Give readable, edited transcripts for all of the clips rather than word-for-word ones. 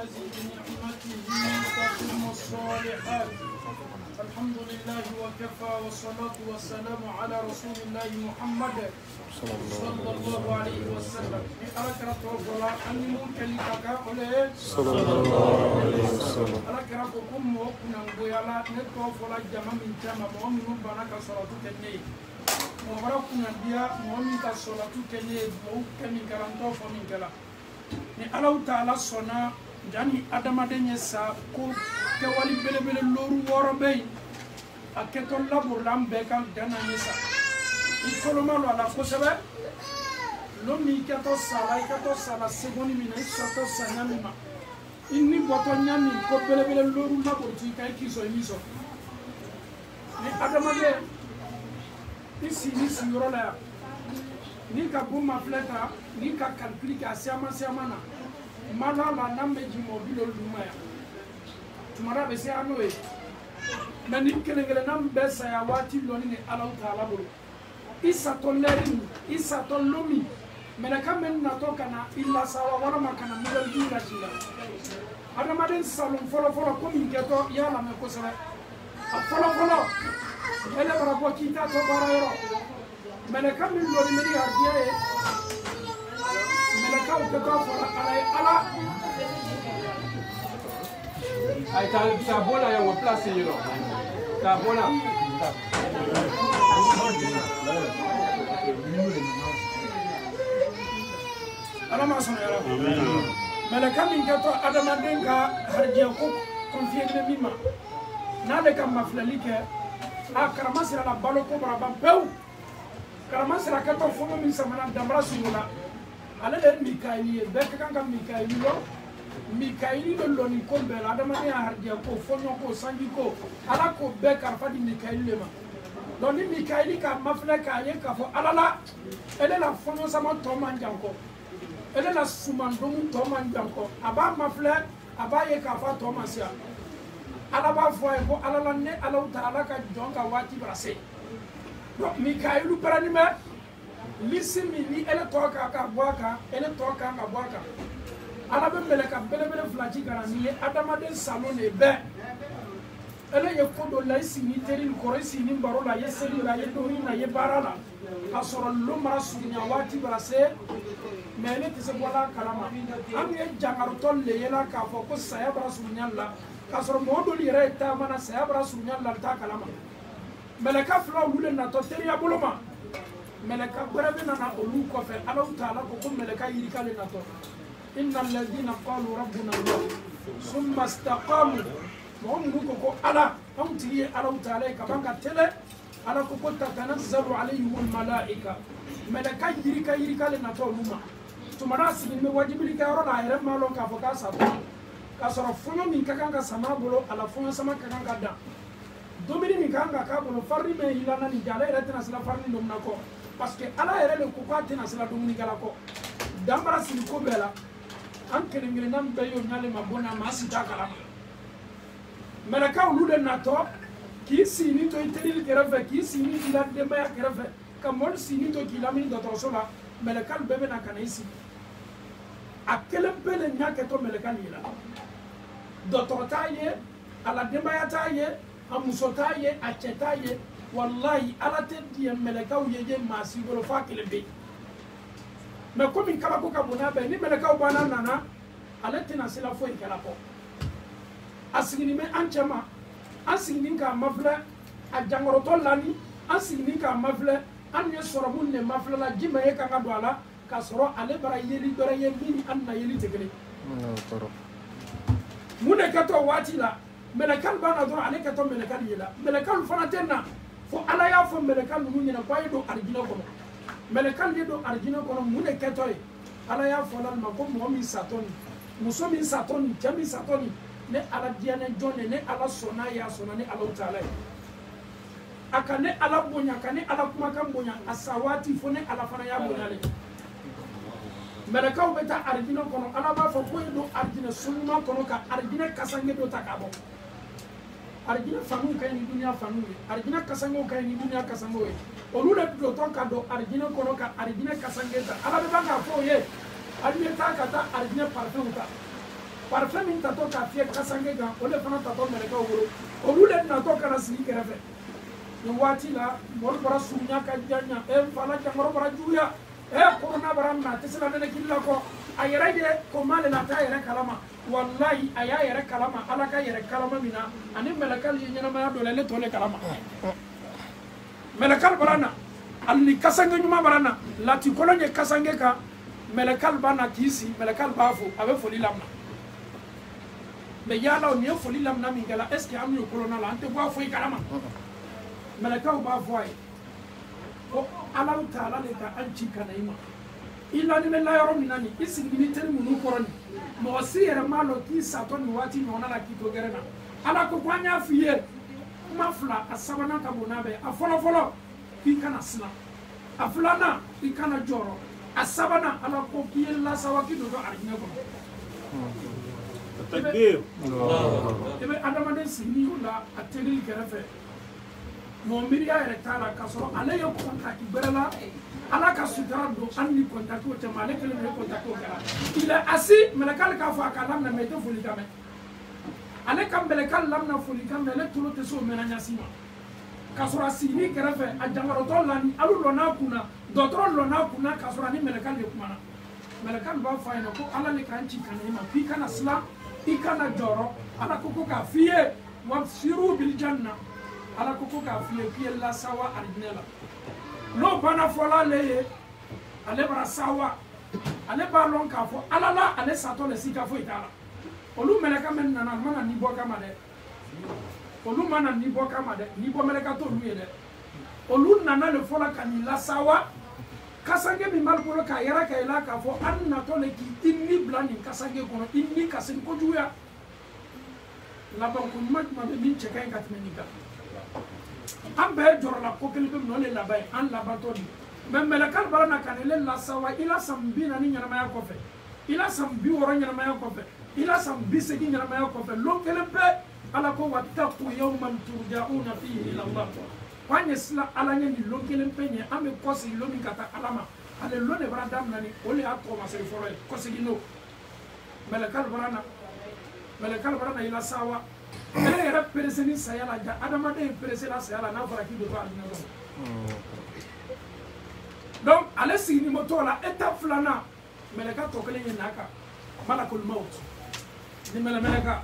الذي بنعمته تتم الصالحات. الحمد لله وكفى والصلاة والسلام على رسول الله محمد صلى الله عليه وسلم. أذكر توفلا أني ممكن كاكا صلى الله عليه وسلم. أذكر كم وكنا بيالا نتوفلا جمع من جمع مؤمن بناك صلاة كني. مباركنا بيا مؤمن كصلاة كني مؤمن كرانتو فمن كلا. ni Allah Ta'ala sona jani adamadenya sa ko ke wali bele bele loru woro be aketo labur lambe kan dana nisa ikoloma lo ala ko sebe lo mi kato sala segoni mina isato sanyami ma inni boto nyami ko bele bele loru labur ti kai kiso emiso ni adamade isi yoro la ni ka buma fleta ni ka calcul ka siama na mala la nambe ji mobile lumaya tumara be se anoe na ni kele nambe sa ya wati loni ni Allah Ta'ala bolo isa toleri isa tolomi mena kamen na toka na illa sawa wala makana mudal dira jila adamaden salon folo ko min keto yala me ko sala folo ele bara ko kita to barayro mena kamen loni meri ardiae melekau ketofa ala ay ta bona ya wa place yero ta bona ala ma sona yara meleka min keto adama denga harjiya ko confier mima na de kam maflalike akarama sira la balo ko baraba pew karama sira keto fomo min samana damra singula ale de Mikaeli be kan Mikaeli lo ni ko be la dama ni harja ko fonyo ko sangi ko ala ko be karfa di Mikaeli le ma don ni Mikaeli ka mafla ka ye ka fo alala ele la fonyo sama to manjanko ele la sumandum to manjanko aba mafla aba ye ka fa to masia ala ba fo e ko alala ne Allah Ta'ala ka jonga wati brase donc Mikaeli parani me lisimi ni ele toka ka boaka ele toka ka boaka ala be meleka bele flaji garani adamaden salone be ele ye kodo la isini teril koresi ni barola yeseli la yedori na yebarala asoro lumra sunya wati brase mele tise bola kalama am ye jangaru tolle yela ka fo ko saya brasunya la kasoro modoli reta mana saya brasunya la ta kalama meleka fla wule na to teriya boloma meleka brebe na olu ko fe Allah Ta'ala ko meleka yirikale na to innal ladina qalu rabbuna Allah summa istaqamu mu'minu ko ala amti Allah Ta'ala ka banka tele ala ko tatanazzalu alayhim al malaika meleka yirikale na to luma tumara sigi me wajibili ka ro na yere malo ka fo ka sa ka soro funyo min ka kan ka sama bolo ala funyo sama ka kan ka da domini min kan ka bolo farri me hilana ni jale retna sala farni dum na ko parce que ala yere le ko kwate na sala dumuni kala ko dambara sin ko bela an kelengele nam bayo nyale mabona masita kala melaka ulude na to ki sini to iteri kerefe ki sini ila de maya kerefe kamol sini to kilami do to sola melaka bebe na kana isi akele pele nyake to melaka nila do to taye ala de maya taye amuso taye achetaye wallahi ala te di meleka yeje masi bolo fa kelebe me ko min kala ko kabuna be ni meleka bana nana ala te na sila fo ikala ko asigini me anchama asigini ka mafla a jangoro to lani asigini ka mafla an ye soro mun ne mafla la jima ye kan do ala ka soro ale bara yeli dora ye mini an na yeli tegele mun ka to wati la meleka bana do ale ka to meleka yela meleka fana tenna fo ala ya fo melekal nu nyina ko yido arjina ko melekal yido arjina ko mune ketoy ala ya fo lan ma ko mo mi satoni muso mi satoni jami satoni ne ala diane jonne ne ala sona ya sona ne Allah Ta'ala akane ala bonya kane ala kuma kan bonya asawati fo ne ala fana ya bonya le melekaw beta arjina ko ala ba fo ko yido arjina sunma ko ka arjina kasange do takabo arjina fanu kay ni dunya fanu arjina kasango kay ni dunya kasango olu le do to ka do arjina kono ka arjina kasange ta ala be banga fo ye arjina ta ka ta arjina parfum ta parfum min tato ka fie kasange ga o le fana tato meleka woro o lu le na to kana sigi kerefe no wati la mor bara sunya ka janya fala jamoro bara juya corona bara na tesla ne killa ko ayere de ko male la ta yere kalama wallahi aya yere kalama ala ka yere kalama mina ani melekal yenyana ma do le tole kalama melekal barana alni kasange nyuma barana lati kolonye kasange ka melekal bana kisi melekal bafo ave foli lamna mais yala on ye foli lamna mingala est ce que am yo kolona la ante bo fo kalama melekal ba fo ay o alam taala le ka anchi kanaima illa ni mela yoro minani isi military munu koroni mo sire malo ki saton wati no na la kito gerena ala ko kwanya fiye mafla asabana ka bonabe afolo folo ki kana sna afulana ki kana joro asabana ala ko ki la sawaki do arjina ko takbir ebe adama de sini la ateli kerefe mo miriya ere tala kasoro ale yo kontakti berela ala ka sutara do anni kontakto te male kele me kontakto kala il est assis melekal ka fa kalam na meto fuli kame ale kam melekal lam na fuli kame le tulo te so mena nyasima kasoro asini kerefe a jangaro to lani alu lona kuna dotro lona kuna kasoro ni melekal le kumana melekal ba fa ina ko ala le kanchi kanema fi kana sla ikana joro ala ko ka fiye wa siru bil janna ala ko ka fiye fiye la sawa arjinela no bana fola leye ale bara sawa ale ba lon ka fo alala ale sato le sika fo itala olu meleka men nana mana ni boka made olu mana ni boka made ni bo meleka to lu yede olu nana le fola kan la sawa kasange mi mal ko ka yara ka ila ka fo anna to le ki inni blani kasange kono inni kasin ko juya la ba ko ma be min cheka en katmenika ambe jorla ko kelbe no le labai an labatoni memela kal barana kanele la sawa ila sambina ni nyama ya kofe ila sambi woro nyama ya kofe ila sambi segi nyama ya kofe lo kelbe ala ko wattaqu yawman turja'una fihi ila Allah kwanye sila ala nyani lo kelbe nye ame kosi lo mi kata alama ale lo ne bradam nani ole akko masel foro kosi gino melekal barana ila sawa ele era preseni sayala ja adama de presena sayala na fara ki do ba dina donc ale sini moto la étape flana meleka to kele naka malakul maut ni meleka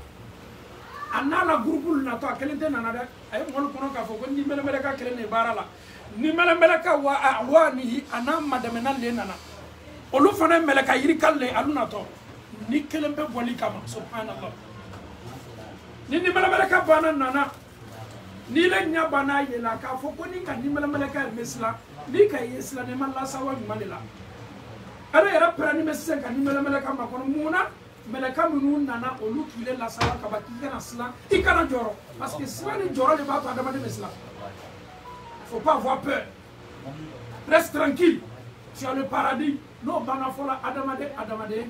anala groupul na to kele de nana de ay mol kono ka fo ko ni meleka kele ne barala ni meleka wa awani anam madamena le nana olu fana meleka yiri kalle aluna to ni kele be boli kama subhanallah ni meleka bana nana ni le nya bana yela ka fo ko ni ka ni meleka mesla ni ka yesla ne malla sawa malila ara era prani mesen ka ni meleka ma kono muna meleka munu nana olu kile la sawa ka ba ki kana sla ikana joro parce que sla ni joro le ba to adama de mesla faut pas avoir peur reste tranquille tu as le paradis no bana fola adama de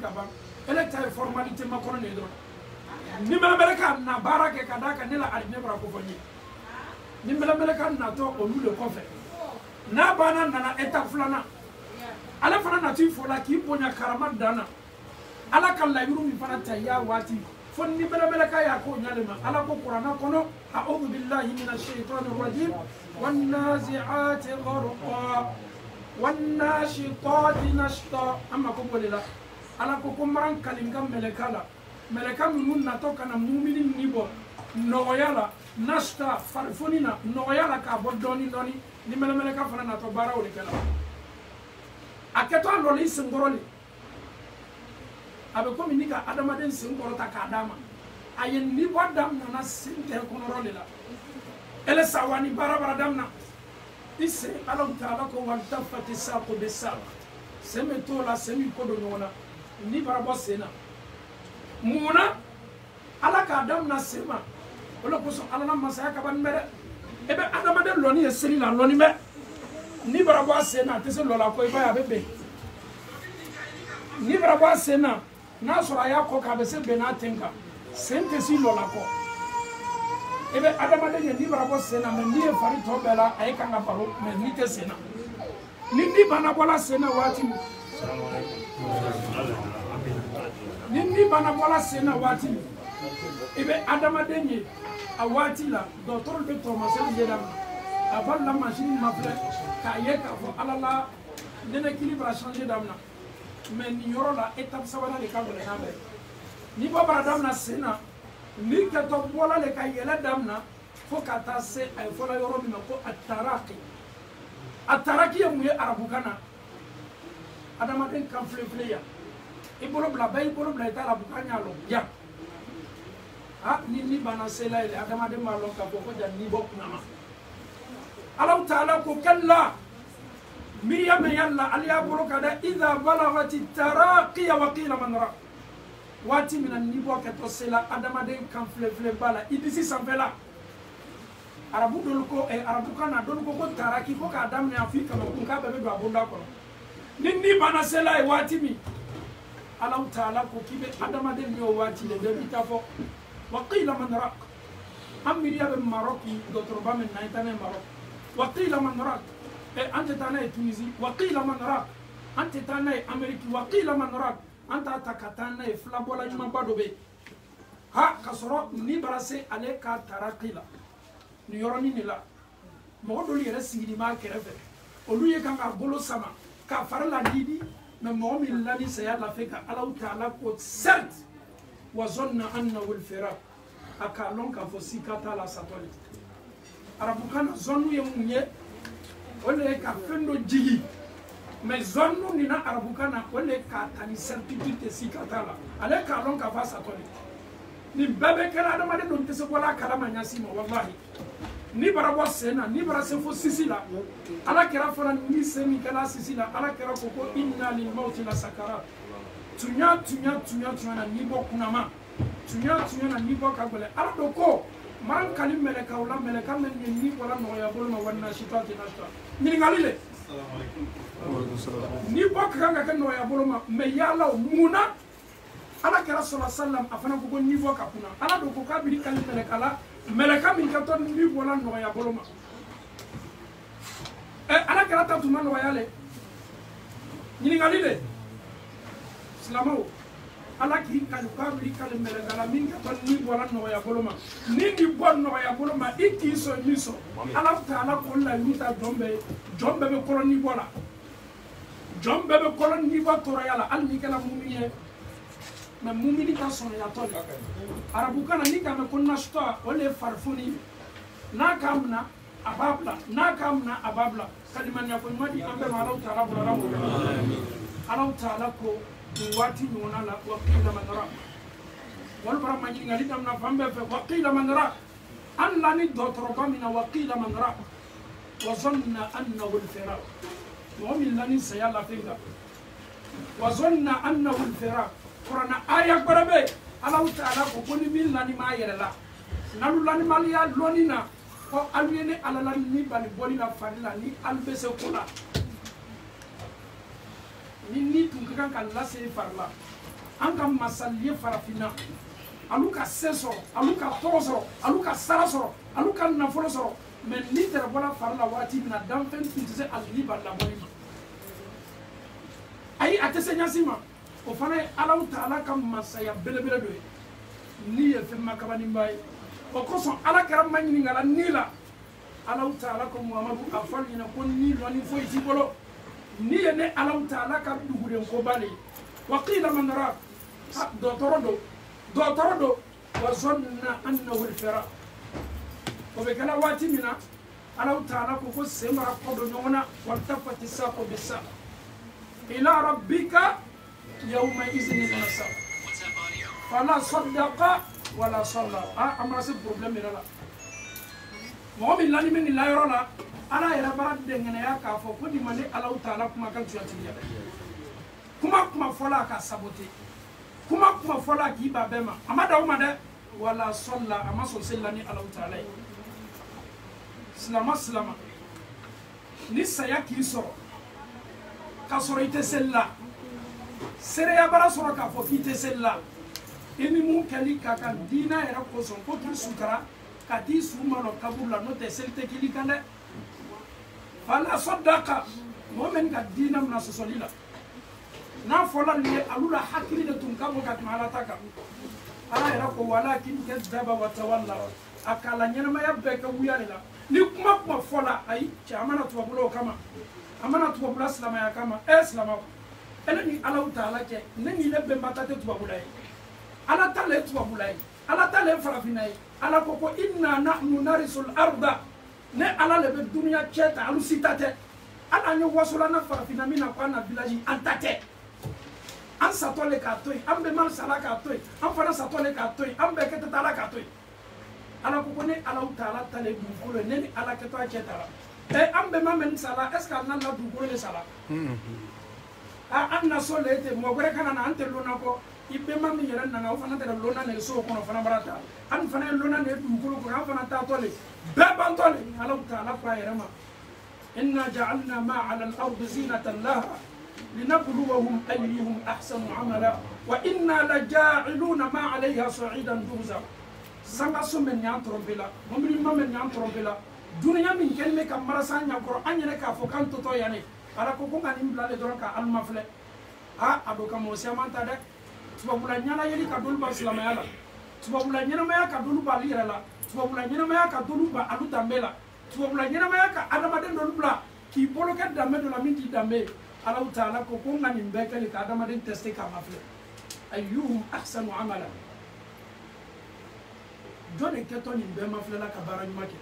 ka ba ele ta formalité ma kono ne do ni meleka na barake kadaka ne la arine bra ko foni ni meleka na to olu le kofe na bana nana étape flana ala fana na ti fola ki bonya karama dana ala kala yuru mi fana tayya wati fon ni meleka ya ko nyalema ala ko qur'ana kono a'udhu billahi minash shaitanir rajim wan nazi'ati gharqa wan nashitati nashta amma ko bolila ala ko maran kalingam meleka mun na to kana mu'minin ni bo noyala nashta farfonina noyala ka bo doni ni meleka fana na to bara woni kala aketo loli singoroli abe ko minika adama den singoro ta ka adama ayen ni bo dam na sinte ko roli la ele sawani bara damna isse alam taala ko wal tafati saqu bisaq semi to la semi ko do nona ni bara bo sena muna ala ka damna sema wala ko so ala na masaya ka ban mere ebe adama den loni esiri la loni me ni bara bo sena tese lola ko iba ya bebe ni bara bo sena na sura ya ko ka be se be na tenka sente si lola ko ebe adama den ni bara bo sena me ni e fari to bela ay ka nga paro me ni te sena ni bana bola sena wati assalamu alaikum ni bana bola sena wati ibe adama denye a wati la docteur de Thomas Jedam avant la machine m'appelait ka ye ka fo alala nene équilibre a changé d'amna mais ni yoro la étape sabana le ka na be ni baba damna sena ni ka to bola le ka yela damna fo ka ta se ay fo la yoro mi ko ataraki ya muye arabu kana adama den kan flefle ya ibolo bla bay ibolo bla ta arabu kanya lo ya ha ni bana sela ile adama den ma lo ka ko ja ni bok na ma Allah taala ko kalla miriam yalla aliya bolo kada idha balagati taraqi wa qila man ra wati mina ni bo ka to sela adama den kan flefle bala idisi sanfela arabu dolu ko arabu kana dolu ko taraki ko ka damne afrika no ka bebe do abunda ko ni bana sela e wati mi Allah taala ko kibe adama den yo wati le be tafo wa qila man raq amiriya be maroki docteur ba men naitane marok wa qila man raq anta tana e tunisi wa qila man raq anta tana e ameriki wa qila man raq anta takatana e flabola nyuma bado be ha kasoro ni barase ale ka tarakila ni yoroni ni la mo do li residi ma kerefe olu ye kan ka bolo sama ka farla didi mais mo mi lani saya la feka Allah taala ko certes wa zanna annahu al-firaq akalon ka fosika ta la satoli arabu kana zonu ye munye ole ka fendo jigi mais zonu ni na arabu kana ole ka tani certitude sikata la ale kalon ka fa satoli ni bebe kala adama de don tese bola kala manyasi mo wallahi ni barabo sena ni barase fo sisila ala kera fona ni semi kala sisila ala kera ko inna lil mauti la sakarat tunya na ni bo kunama tunya na ni bo kagole ala do ko man kalim meleka wala meleka men ni wala no ya bolma wanna shitati nashta ni ngalile assalamu alaykum ni bo kanga kan no ya bolma me yalla muna ala kera sallallahu alaihi wasallam afana ko ni bo kapuna ala do ko kabiri kalim meleka la meleka min ka ton ni wala no ya bolma ala kera ta tuma no ya le ni ngalile Islamo ala ki kan kabri kal melagala min ka ton ni wala no ya boloma ni bon no ya boloma iki so miso ala taala ko la yuta jombe be koloni bola jombe be koloni ba torayala al mi kala mumiye na mumini ka son ya ton arabu kana ni ka me konna sta ole farfuni na kamna ababla kaliman ya ko madi ambe ma Allah taala bula amin Allah taala ko wati nyona la waqila man ra wal barama ni ngali tamna fambe fe waqila man ra alla ni dotro bamina waqila man ra wa zanna annahu al-firaq mu'min lani sayala finga wa zanna annahu al-firaq qur'ana aya barabe Allah taala ko koni min lani ma yerela nalu lani maliya lonina ko aluyene alala ni bani bolina farila ni albese kula ni tun kan ka lase farla an ka masaliye farafina alu ka seso alu ka toso alu ka saraso alu ka nafolo soro mais ni tere bola farla wati mina danfen tise alli balla boni ay atesenya sima o fana ala taala kam masaya belebele do ni ye fe makabani mbay o koso ala karam manyini ngala nila ala taala ko muhammadu afal ni ko ni loni foyi ti bolo ni ne Allah taala ka dugure ko bale waqila man ra do wa zanna annahu al-firaq ko be kala wati mina Allah taala ko semara ko do nyona wal tafati saqo bisa ila rabbika yawma izni al-masaq fala saddaqa wala salla amra ce problème là mo mi lani men la yoro la ala era barat de ngene ya ka fo ko di mane Allah taala kuma kan tuati ya kuma fola ka saboter kuma fola ki ba bema amada o made wala salla amaso sellani Allah taala slama ni saya ki so ka so ite sella sere ya bara so ka fo ki te sella eni mun kali ka kan dina era ko son ko ki sutara ka di suma no kabula no te selte ki likande fala saddaqa momen ka dina mna sosolila n'a fɔla nin ye alu la hakili de tun ka bon ka tɛmɛ ala ta kan ala yɛrɛ ko walakin kazzaba wa tawalla a k'a la ɲɛnamaya bɛɛ kɛ wuya de la ni kuma kuma fɔla ayi cɛ a mana tubabula o kama a mana tubabula silamɛya kama silamaw ele ni ala ta'ala cɛ ne ni ne bɛnba ta tɛ tubabula ye ala ta le tubabula ye ala ta le farafinna ye ala ko ko inna nahnu narisul arda ne ala le bɛ duniya cɛ ta alu si ta tɛ ala ye wasola na farafinna min na ko an na village an ta tɛ an satɔ le k'a to yen an bɛɛ man sala k'a to yen an fana satɔ le k'a to yen an bɛɛ kɛtɔ t'ala k'a to yen ala ko ne ala ta'ala ta le dugukolo ye ne ni ala kɛtɔ a cɛ ta la an bɛɛ man mɛn sala est ce que an na dugukolo de sala an na so le ten mɔgɔ wɛrɛ kana na an tɛ lonna kɔ i bɛnba min yɛrɛ nana o fana tɛ lonna ne so kɔnɔ fana bara ta an fana ye lonna ne dugukolo kɔnɔ an fana taatɔ le bɛɛ bantɔ le ala ta'ala ko a yɛrɛ ma inna ja'alna ma 'ala al-ardi zinatan laha linabluwahum ayyuhum ahsanu 'amala wa inna laja'iluna ma 'alayha sa'idan jurza sanga so men yan trompe la mobili ma men yan trompe la dunya min kelme ka marasa nya koro an yɛrɛ k'a fɔ kan toto yane ala ko ko ngani bilale dɔrɔn ka alma filɛ ado ka mo siaman ta dɛ tubabula ɲana yeli ka dolu ba silamɛya la tubabula ɲɛnamaya ka dolu ba ali yɛrɛ la tubabula ɲɛnamaya ka dolu ba alu danbe la tubabula ɲɛnamaya ka adamaden dolu bila k'i bolo kɛ danbe dɔ la min t'i danbe ye ala ta'ala ko ko ngani bɛɛ kɛli ka adamaden teste k'a ma filɛ ayyuhum ahsanu amala jɔn de kɛtɔ nin bɛɛ ma filɛ la ka baara ɲuman kɛ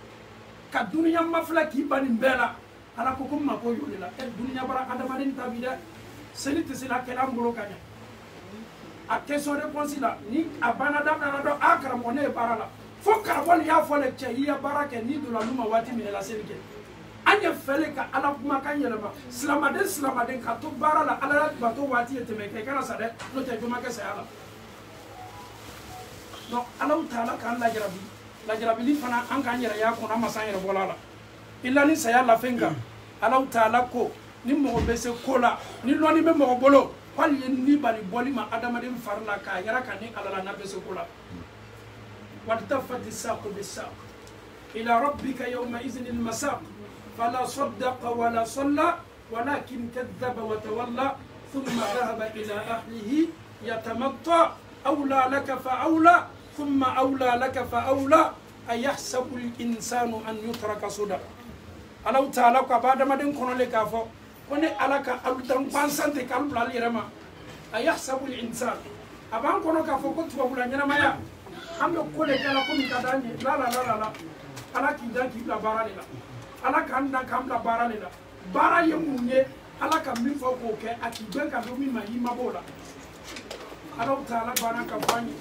ka duniya ma filɛ k'i ba nin bɛɛ la ala ko ma ko yole la duniya bara adamaden ta bi dɛ seli tɛ se la kɛla an bolo ka ɲɛ a question réponse la ni a banna daminɛ dɔ a karamɔgɔ ne ye baara la fo karamɔgɔ nin y'a fɔ le cɛ i ye baara kɛ n'i donna n'u ma waati min la seli kɛ an ye fɛlɛ ka ala kumakan yɛlɛma silamaden ka to baara la ala y'a bato waati ye tɛmɛ kɛ i kana sa dɛ n'o tɛ joma kɛ saya la donc ala ta'ala k'an lajarabi fana an k'an yɛrɛ y'a kɔnɔ an ma s'an yɛrɛ bɔla la illa ni saya la fɛn kan ala ta'ala ko ni mɔgɔ bɛ se ko la ni lɔnni bɛ mɔgɔ bolo hali ye ni bali bɔli ma adamaden fari la k'a yɛrɛ ka ni ala la n'a bɛ se ko la waltafati saqu bisaq ila rabbika yawma idhin al-masaq fala saddaqa wala salla walakin kadhaba wa tawalla thumma dhahaba ila ahlihi yatamatta awla laka fa awla thumma awla laka fa awla ayahsabu al-insanu an yutraka suda ala ta'ala ko adamaden kono le k'a fɔ ko ne ala ka alutan pansante k'alu bila ale yɛrɛ ma ayahsabu al-insan a b'an kɔnɔ k'a fɔ ko tubabula ɲɛnamaya an bɛ ko le kɛ la komi ka d'an ye la ala k'i dan k'i bila baara de la ala k'an dan k'an bila baara de la baara ye mun ye ala ka min fɔ k'o kɛ a k'i bɛn ka don min ma i ma b'o la ala ta'ala banna ka fɔ an ye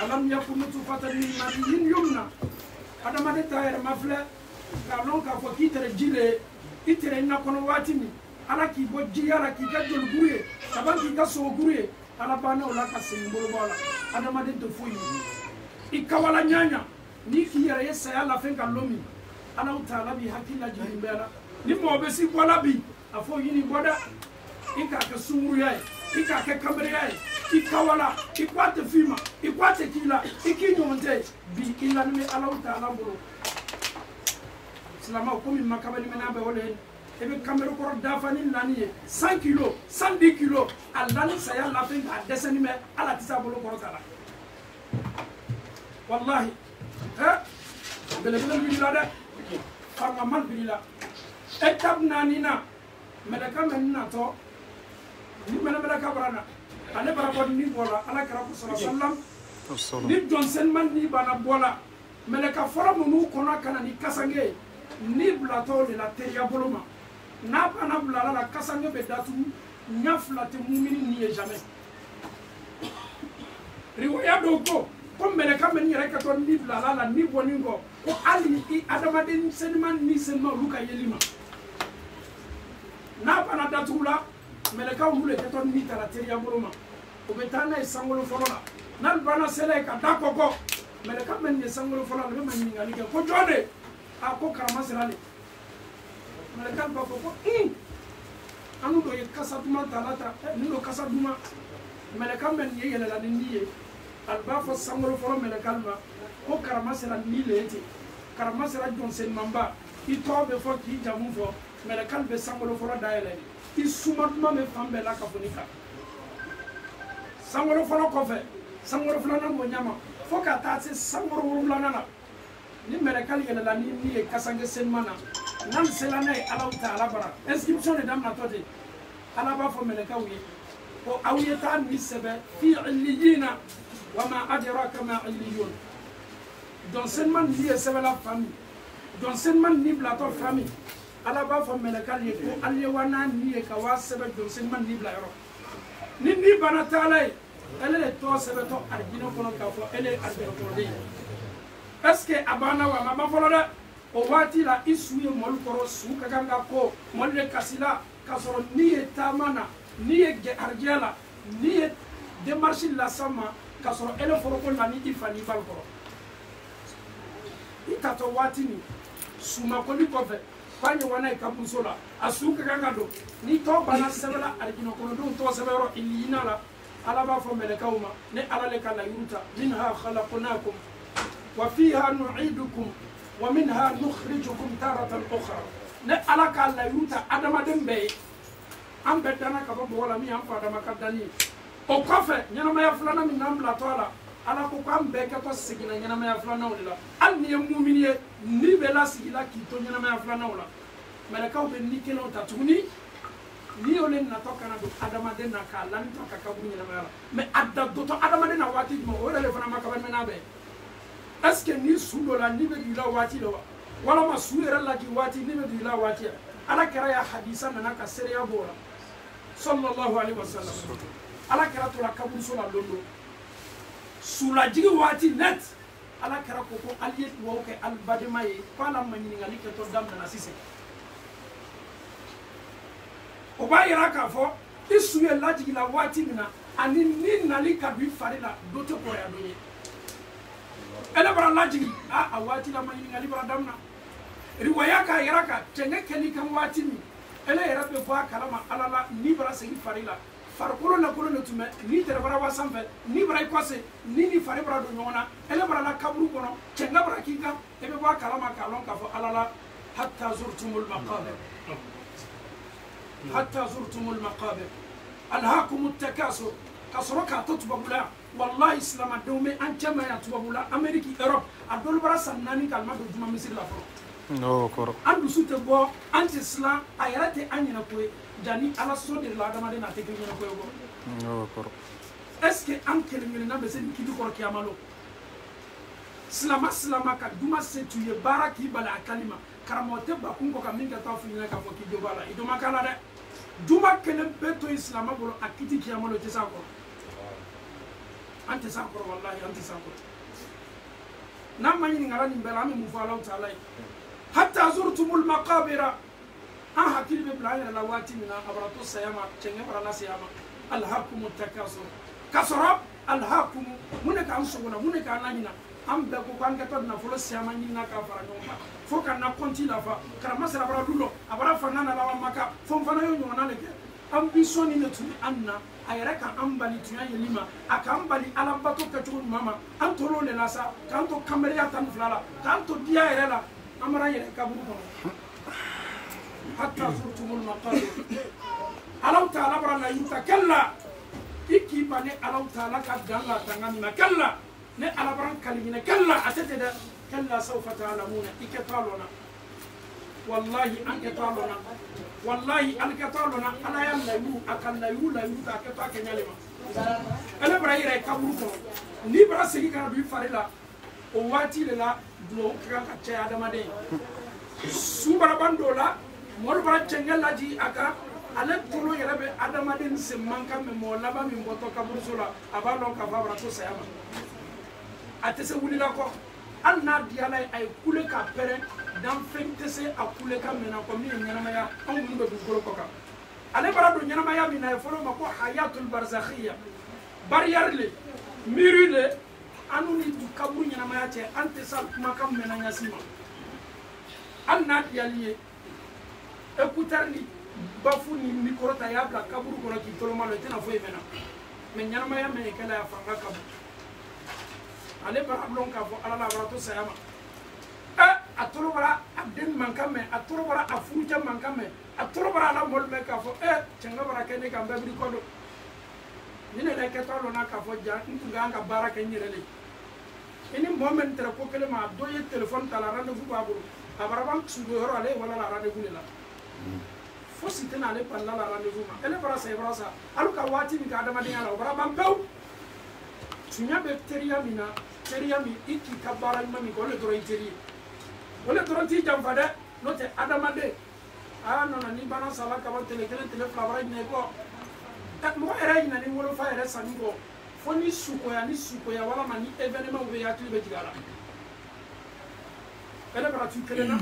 alam yakun nutfatan min maniyyin yumna adamaden ta yɛrɛ ma filɛ k'a lɔn k'a fɔ k'i tɛrɛ ji le ye i tɛrɛ na kɔnɔ waati min ala k'i bɔ jiya la k'i kɛ jolikuru ye ka ban k'i ka sogokuru ye ala banna o la ka segin bolo bɔ a la adamaden tɛ foyi ye i kawala ɲaɲa n'i k'i yɛrɛ ye saya la fɛn ka lɔn min ala ta'ala b'i hakili lajigin bɛɛ la ni mɔgɔ bɛ si bɔla bi a fɔ ɲini bɔ dɛ i k'a kɛ sunkuruya ye i k'a kɛ kanbɛrɛya ye i kawala i ko a tɛ f'i ma i ko a tɛ k'i la i k'i ɲɔgɔn tɛ bi i lamɛn ala ta'ala bolo silamaw komi ma kabali mena bɛ wale e bɛ kamero kɔrɔ dafa ni lani ye 100 kilos 110 kilos a lani saya lafin a dɛsɛni mɛ ala tɛ s'a bolo kɔrɔ ta la wallahi belebele wulila dɛ fanga wulila étape 4 na mɛlɛka mɛ natɔ ni mɛlɛka bara na ale bara bɔ ni bɔla ala kɛra ko sallam ni jɔnsɛnman ni bana bɔla mɛlɛka fɔlɔ minnu kɔnɔ kana ni kasange ni bilatɔ de la teriya bolo ma n'a bana bilala la kasange bɛ datugu ɲɛ fila tɛ mumini ni ye jamais riwaya dɔw ko mɛlɛka mɛ ni yɛrɛ kɛtɔ ni bilala la ni bɔni kɔ ko hali i adamaden seniman ni seniman olu ka yeli ma n'a bana datugu la mɛlɛkaw olu le kɛtɔ ni ta la teriya bolo ma o bɛ taa n'a ye sankolo fɔlɔ la n'a bana sela ye ka da kɔkɔ mɛlɛka mɛ nin ye sankolo fɔlɔ la ale bɛ ma ɲininkali kɛ ko jɔn de a ko karama sera de mɛlɛka b'a fɔ ko anu dɔ ye kasa duman ta la ta nin do kasa duman mɛlɛka mɛ nin ye yɛlɛla ni nin ye ale b'a fɔ sankolo fɔlɔ mɛlɛka ma karama sera ni le ten karama sera jɔnsɛnimanba i tɔgɔ bɛ fɔ k'i jamu fɔ mɛlɛkali bɛ sankolo fɔlɔ dayɛlɛ i suma duman bɛ fan bɛɛ la ka fɔ ni kan sankolo fɔlɔ kɔfɛ sankolo filanan b'o ɲama fo ka taa se sankolo wolonwulanan na ni mɛlɛkali yɛlɛla ni min ye kasange senima na n'an sela n'a ye Alahu Taala bara inscription de daminɛtɔ ten Ala b'a fɔ mɛlɛkɛw ye ko aw ye taa nin sɛbɛn fi illiyina wa ma adraka ma illiyun donc senima nin ye sɛbɛnla fa min donc senima nin bilatɔ fa min Ala b'a fɔ mɛlɛkɛw ye ko ale wa n'a nin ye ka wa sɛbɛn donc senima nin bila yɔrɔ ni nin bana taala ye ele de tɔ sɛbɛntɔ alijinɛ kɔnɔ k'a fɔ ele ye alijinɛ kɔnɔden ye est ce que a banna wa a ma fɔlɔ dɛ o waati la i su ye mɔli kɔrɔ su ka kan ka ko mɔli de kasi la k'a sɔrɔ n'i ye taama na n'i ye arijɛ la n'i ye démarche las'an ma k'a sɔrɔ ele foroko la ni i fa n'i ba kɔrɔ i tatɔ waati min sumakoli kɔfɛ k'a ɲɔgɔnna ye kaburuso la a su ka kan ka don ni tɔ banna sɛbɛnla alijinɛ kɔnɔdenw tɔgɔ sɛbɛn yɔrɔ iliyina la Ala b'a fɔ mɛlɛkɛw ma ne Ala le ka layiru ta minha khalaqnakum wa fiha nu'idukum wa minha nukhrijukum taratan ukhra ne Ala ka layiru ta adamaden bɛɛ ye an bɛɛ danna ka bɔ mɔgɔ la min y'an fa Adama ka danni ye o kɔfɛ ɲɛnamaya filanan min n'an bilatɔ a la Ala ko k'an bɛɛ kɛtɔ seginna ɲɛnamaya filananw de la hali ni ye mumini ye ni bɛ lasigi la k'i to ɲɛnamaya filananw la mɛlɛkɛw bɛ ni kelenw ta tuguni ni y'o le natɔ kana don adamaden na k'a lanitɔ ka kaburu ɲɛnamaya la mais a da dɔtɔ adamaden na waati jumɛn o yɛrɛ de fana ma kabali mɛnna bɛɛ est ce que ni su dɔ la ni bɛ don i la waati la wa walama su yɛrɛ laki waati ni bɛ don i la waati ya Ala kɛra ya hadisa nana ka seereya b'o la sallallahu alaihi wasallam Ala kɛra tora kaburuso la don don sulajigi waati net Ala kɛra ko ko ale ye duwawu kɛ alibadema ye ko Ala ma ɲininkali kɛtɔ daminɛna sisan o b'a yira k'a fɔ i su ye lajigila waati min na ani ni nali ka don i fari la dɔ tɛ kɔrɔya don ye ele bara lajigi a waati la ma ɲininkali bara daminɛ riwaya k'a yira ka cɛngɛ kɛli kan waati min ele yɛrɛ bɛ bɔ a kalama Ala la ni bara segin fari la farikolo nakolo de tun bɛ ni tɛrɛ bara wa sanfɛ ni bara i kɔse ni fari bara don ɲɔgɔn na ele bara la kaburu kɔnɔ cɛngɛ bara k'i kan e bɛ bɔ a kalama k'a lɔn k'a fɔ Ala la hatta zurtumul maqabir حتى زرتم المقابر ألهاكم التكاثر كسرك تطببلا والله إسلام دومي أنجما يا تطببلا أمريكي أوروب أدول برا سناني كلمة دوما مثل لافرو no koro أندو سوت بوا أنت إسلام أيرتي أنينا كوي جاني على صدر لا دم علينا تكلمنا كوي no koro est-ce que أن كلمنا بس نكيد كور كيامالو سلام كدوما ستوي بارا كي بلا كلمة karamote bakun ko kamin ka tafina ka fo ki jobala idoma kala de duma kelen beto islam bolo akiti kiyamalo te sako anti sako wallahi anti sako na mani ngara ni bela mi mufala taala hatta zurtumul maqabira an hakili be bla la wati mina abrato sayama cenge bara la sayama alhaakum takasur kasara alhaakum munaka an sogona munaka ananyina am be ko kan gato na folo sayama nyina ka fara nyoma fo ka na konti la fa karama sera bara dulo abara fana na lawa maka fo fana yo nyona leke ambition ni tu anna ayara ka ambali tuya yelima aka ambali alambato ka tu mama antolo le lasa kanto kamera tan flala kanto dia yerela amara yere ka buru kono hatta zurtumul maqabir Alahu Taala bara la yuta kalla iki bane Alahu Taala ka dalla tangana kalla ne alabaran kalimina kalla atete da كلا سوف تعلمون إكتالنا والله أنكتالنا والله أنكتالنا أنا يلا يو أكل يو لا يو تأكتوا كنيالما أنا براي رأي كابوكو ني برا سيكي كنا بيفارلا وواتي للا بلو كان كتشي آدم أدي سوبرا باندولا مول برا تشنجل لاجي أكا ale tolo yɛrɛ bɛ adamaden seman ka mɛ mɔgɔ laban min bɔtɔ kaburuso la a b'a dɔn k'a fɔ a bɛna to saya ma a tɛ se wulila kɔ hali n'a diyala a ye kule k'a pɛrɛn danfɛn tɛ se a kule ka mɛnna kɔ min ye ɲɛnamaya anw minnu bɛ dugukolo kɔ kan ale bara don ɲɛnamaya min na a ye fɔlɔ ma ko hayatul barzakhiya barrière le miiri le an ni kaburu ɲɛnamaya cɛ an tɛ se kumakan mɛnna ɲɛsi ma hali n'a diyali ye écouteur ni bafu ni micro ta y'a bila kaburu kɔnɔ k'i toloma la i tɛna foyi mɛnna mais ɲɛnamaya mɛn kɛla y'a fanga ka bon ale bara dɔn k'a fɔ ala la a bara to saya ma a tɔ tolo bara abden mankame a tolo bara afuja mankame a tolo bara la mol me ka fo cenga bara kene ka mbabri kodo ni ne ke tolo na ka fo ja ntunga nga bara ke nyirele ini moment tra ko kele ma do ye telephone tala rendez-vous babulu abara bank su do horo ale wala la rendez-vous la fo sitena ale palla la rendez-vous ma ele bara sa alu ka wati mi ka adama dinga la bara ban pew sunya be teriya mi iki ka bara mi ko le doro iteri wala doro ti jam fade no te adama de nona ni bana sala ka ba tele flavara ne ko tak mo era ina ni wolo fa era sango fo ni suko ya wala mani événement be ya tuli be tigala ele bara tu kelena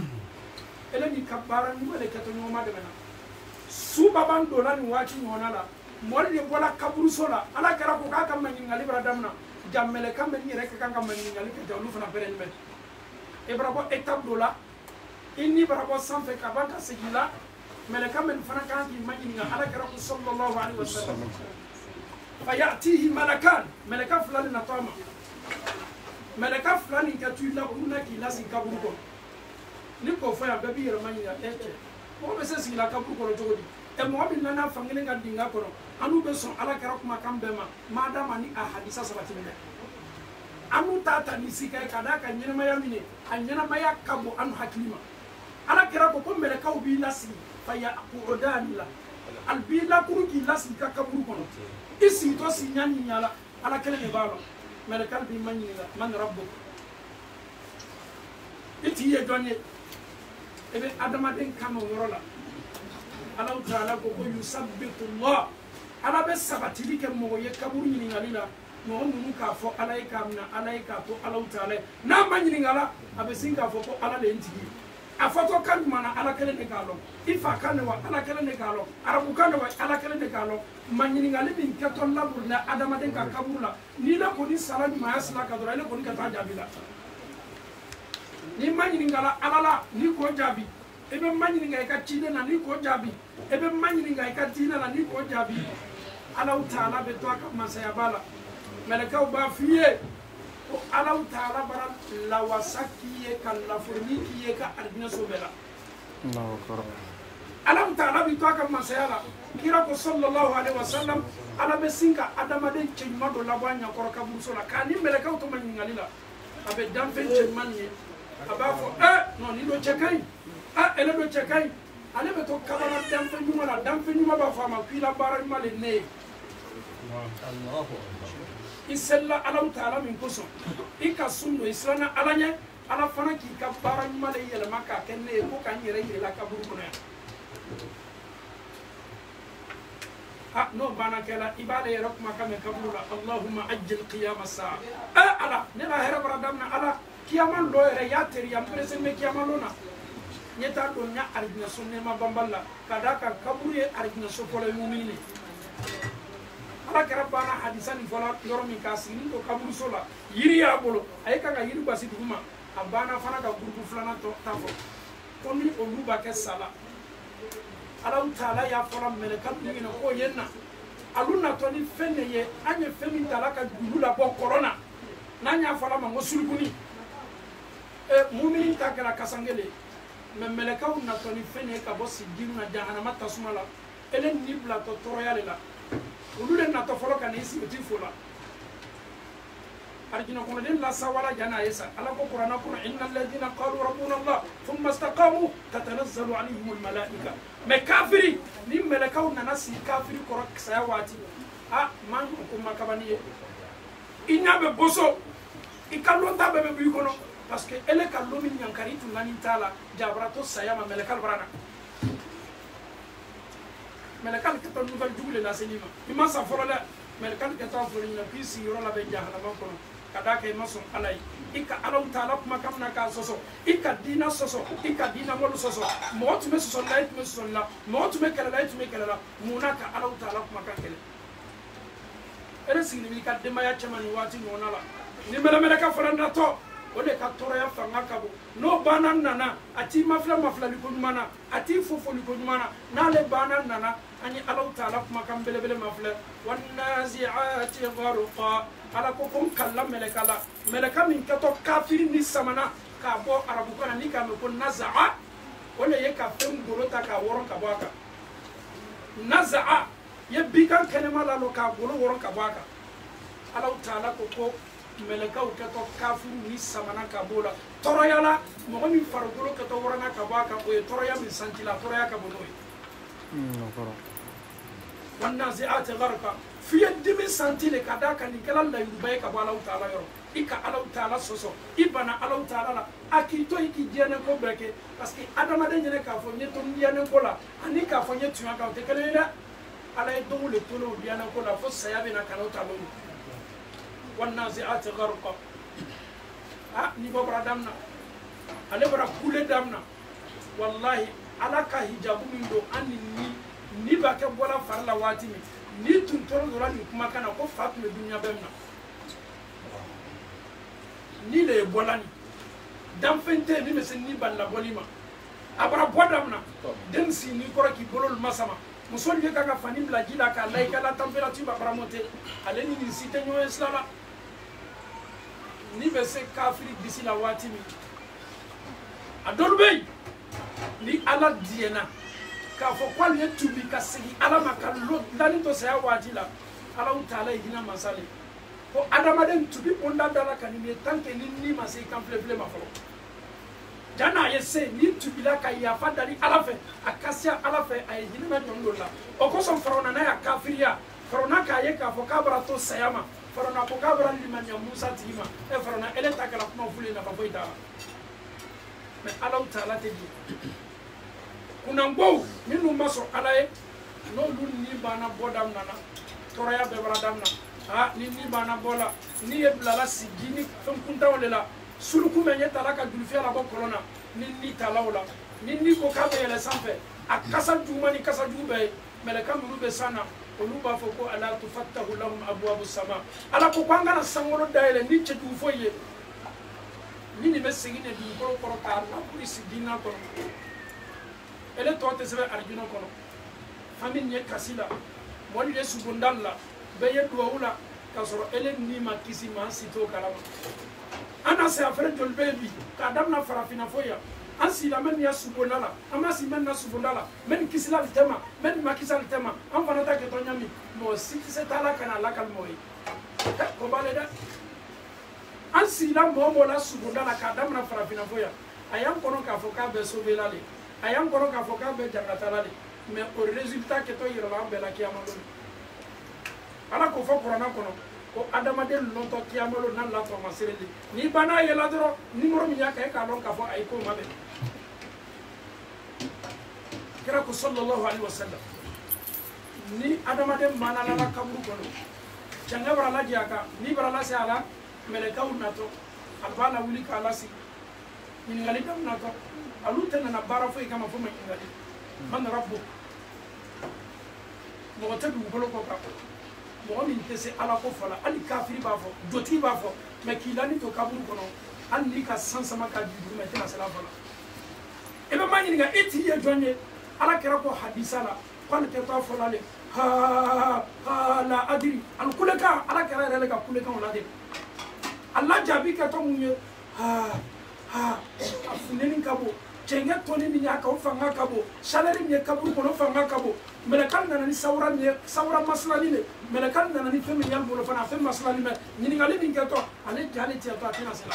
ele ni kabara ni wala kato no ma de na su baban dola ni wati nyona la mori de bola kaburu sola ala kara ko ka kam ni ngali bara damna jammele kam ni rek kan kam ni ngali ke jawlu fana beren be e bara ko étape dola inni bara ko sanfe ka banka sigila mele kam ni fana kan ki mani nga ala kara ko sallallahu alaihi wasallam fayatihi malakan meleka fulani natama meleka fulani katula kuna kilasi kaburu ko ni ko fa ya babi yero mani ya eche mo be se sigila kaburu ko jogodi e mo bi nana fangile ga dinga ko anu be son ala kara kuma kambe ma madama ni ahadisa sabati ne anu tata ni sika kada ka nyina maya mine anyana maya kabo anu hakima ala kara ko meleka ubi lasi fa ya qudani la albila kuruki lasi ka kaburu ko isi to si nyani nyala ala kele ne balo mele kalbi manni man rabbu iti ye donye ebe adama den kanu yorola ala taala ko yusabbitu allah ala be sabati like mo ye kaburu nyini ngalila no mu ka fo ala e kamna ala e ka to ala taala na manni ngala abe singa fo ko ala le ntigi afoto kan mana ala kele ne galo ifa kan wa ala kele ne galo arabu kan wa ala kele ne galo manyini ngali bin katon labur na adama den ka kabula ni la ko ni sala ni ma yasla ka dora ile ko ni ka ta jabila ni manyini ngala alala ni ko jabi ebe manyini ngai ka tine na ni ko jabi ebe manyini ngai ka tine na ni ko jabi ala taala be to ka masaya bala melaka ba fiye ko ala taala bara la wasaki e kan la forniki e ka ardina sobela Allahu akbar ala taala bi to ka masaya kira ko sallallahu alaihi wasallam ala be singa adama den ceyma do labanya ko ka busola kani melaka to man ngalila abe damfe ceyman ni aba fo no ni do chekai ele do chekai ale be to kabala damfe nyuma ba fama kila bara male ne Allahu isella ala taala min koso ika sunno islana alanya ala fana ki ka bara male yele maka kenne ko kan yere la kaburu ko ne no bana kala ibada ya rakma kame kabula allahumma ajil qiyam as-saa ala ne la hera baradamna ala kiyaman do yere ya teri ya presen me kiyaman lona nyeta do nya arigna sunne ma bamballa kadaka kaburu ye arigna sokole mu'mini ala kara bana hadisani fola yoro min kasini do kaburu sola yiri ya bolo ay kanga yiri basi duma abana fana ka gurgu flana to tafo konni o luba ke sala ala taala ya fola meleka ni no ko yenna aluna to ni fenne ye anye femi tala ka gulula bo corona nanya fola ma ngosulkuni mu'minin ta kala kasangele me meleka una to ni fenne ka bo sidina jahannama tasumala elen ni bla to toroyale la ulule na to folo kan isi ti fola arjina ko den la sawala jana yesa ala ko qur'ana ko innal ladina qalu rabbuna allah thumma istaqamu tatanazzalu alayhim al malaika me kafiri ni melakaw nana si kafiri ko saya wati man ko makabani inya be boso ikalo ta be be kono parce que ele kallo min nyankari tu nani tala jabrato saya ma melakal barana melakal ka ton ngal jugule la senima ima sa forola melakal ka ta forola pisi yoro la be jahannama kono kada kay mason alay ika alaw taala kuma kamna ka soso ika dina soso ika dina mol soso motu me soso light me soso la motu me kala light me kala munaka alaw taala kuma ka kele ere signi ka de maya chamani wati ngona la ni mele ka foranda to o de ka toro ya fanga kabo no banan nana ati mafla li ko nyumana ati fofo li ko nyumana na le banan nana ani alaw taala kuma kam bele mafla wan nazi'ati gharqa ala ko kum kallam meleka min ka to kafiri ni samana ka bo arabu kana ni ka me ko naza'a wala ye ka fem golo ta ka woron ka bo aka naza'a ye bikan kenema la lo ka golo woron ka bo aka Allah taala ko melekaw kato kafiru ni samana ka bola toroya la mo mi fargolo kato worana ka bo aka o ye toroya min santila toroya ka bo noy والنازعات غرقا في الدم سنتي كذا كان يكلم لا يبايك أبو الله تعالى يرو إيكا الله تعالى سوسو إبنا الله تعالى لا أكيدو إيكي جانا كوبرك بس كي أدم أدم جانا كافو نيتون جانا كولا أني كافو نيتون كافو تكلم لا على يدوم لتولو جانا كولا فوس سيابنا كانوا تعلم والنازعات غرقا نيبو برادامنا على برا كل دامنا والله على كهجابو من دو أني ni ba ke bola farla wati mi ni tun toro dora ni kuma kana ko fatu me dunya bemna ni le bola ni dam fente ni me sen ni balla bolima abra bodamna den si ni koro ki bolol masama musol je kaka fani bla jila ka lay kala temperature ba bara monter ale ni site nyo islama ni be se kafiri disi la wati mi adolbe ni ala diena ka fo kwal ye tubi ka sigi ala makallo dani to saya wati la ala taala igina masale ko adama den tubi onda dala kan ni tanke ni masai kan fle ma fo jana ye se ni tubi la ka ya fa dali ala fe akasia ala fe ay igina na ndondo la o ko son farona na ya kafiria farona ka ye ka fo kabra to sayama farona ko kabra liman ya musa tima e farona ele takala kuma fule na fa ita me ala taala te di kuna ngou minu maso alaye no lu ni bana bodam nana toraya be bradam na ni bana bola ni e blala sigini fam kunta wala suluku menye talaka dulfi ala bo kolona ni talawla ni ko ka be yele sanfe akasa duma ni kasa dube meleka mulu be sana olu ba fo ko ala tufattahu lahum abwabus sama ala ko kwanga na sangolo daile ni chetu foye ni be sigine du ko ko ka na kuri sigina ko ele tote sebe arjuna kono famine ye kasila moni de subundalla be ye duwula kasoro ele ni makisi ma sito kalama ana se afere jol bebi ka damna farafina foya ansi la men ya subundala amasi men na subundala men kisila tema men makisa tema am fanata ke to nyami mo siti se tala kana la kalmoy ko baleda ansi la mo la subundala ka damna farafina foya ayam kono ka foka be sobelale ayam kono ka foka be jangatalale mais au résultat que to yirala be la kiyamalo ala ko fo qur'ana kono ko adama de lonto kiyamalo nan la to masireli ni bana yela doro numéro mi yaka ka lon ka fo ay ko mabe kira ko sallallahu alaihi wasallam ni adama de manala la kamru kono janga bara la jaka ni bara la sala melekaw nato albana wuli ka lasi ni ngali dam nato alutena na bara fo kama fo ngali man rabbu mo tadu bolo ko ka mo min tese ala ko fala ali kafiri ba fo doti ba fo me kilani to kaburu kono andi ka sansama ka jibu me tena sala fala e be mani nga eti ye jonye ala kera ko hadisa la kon ke to fala le ha la adri al kulaka ala kera rele ka kulaka on la de Allah jabi ka to munye ha afuneni kabo chenga toni ni nyaka ufanga kabo salari ni kaburu kono fanga kabo melekal nana ni sawra maslani ne melekal nana ni femi nyal bolo fana femi maslani me ni ngali ni ngato ale jale ti ata tena sela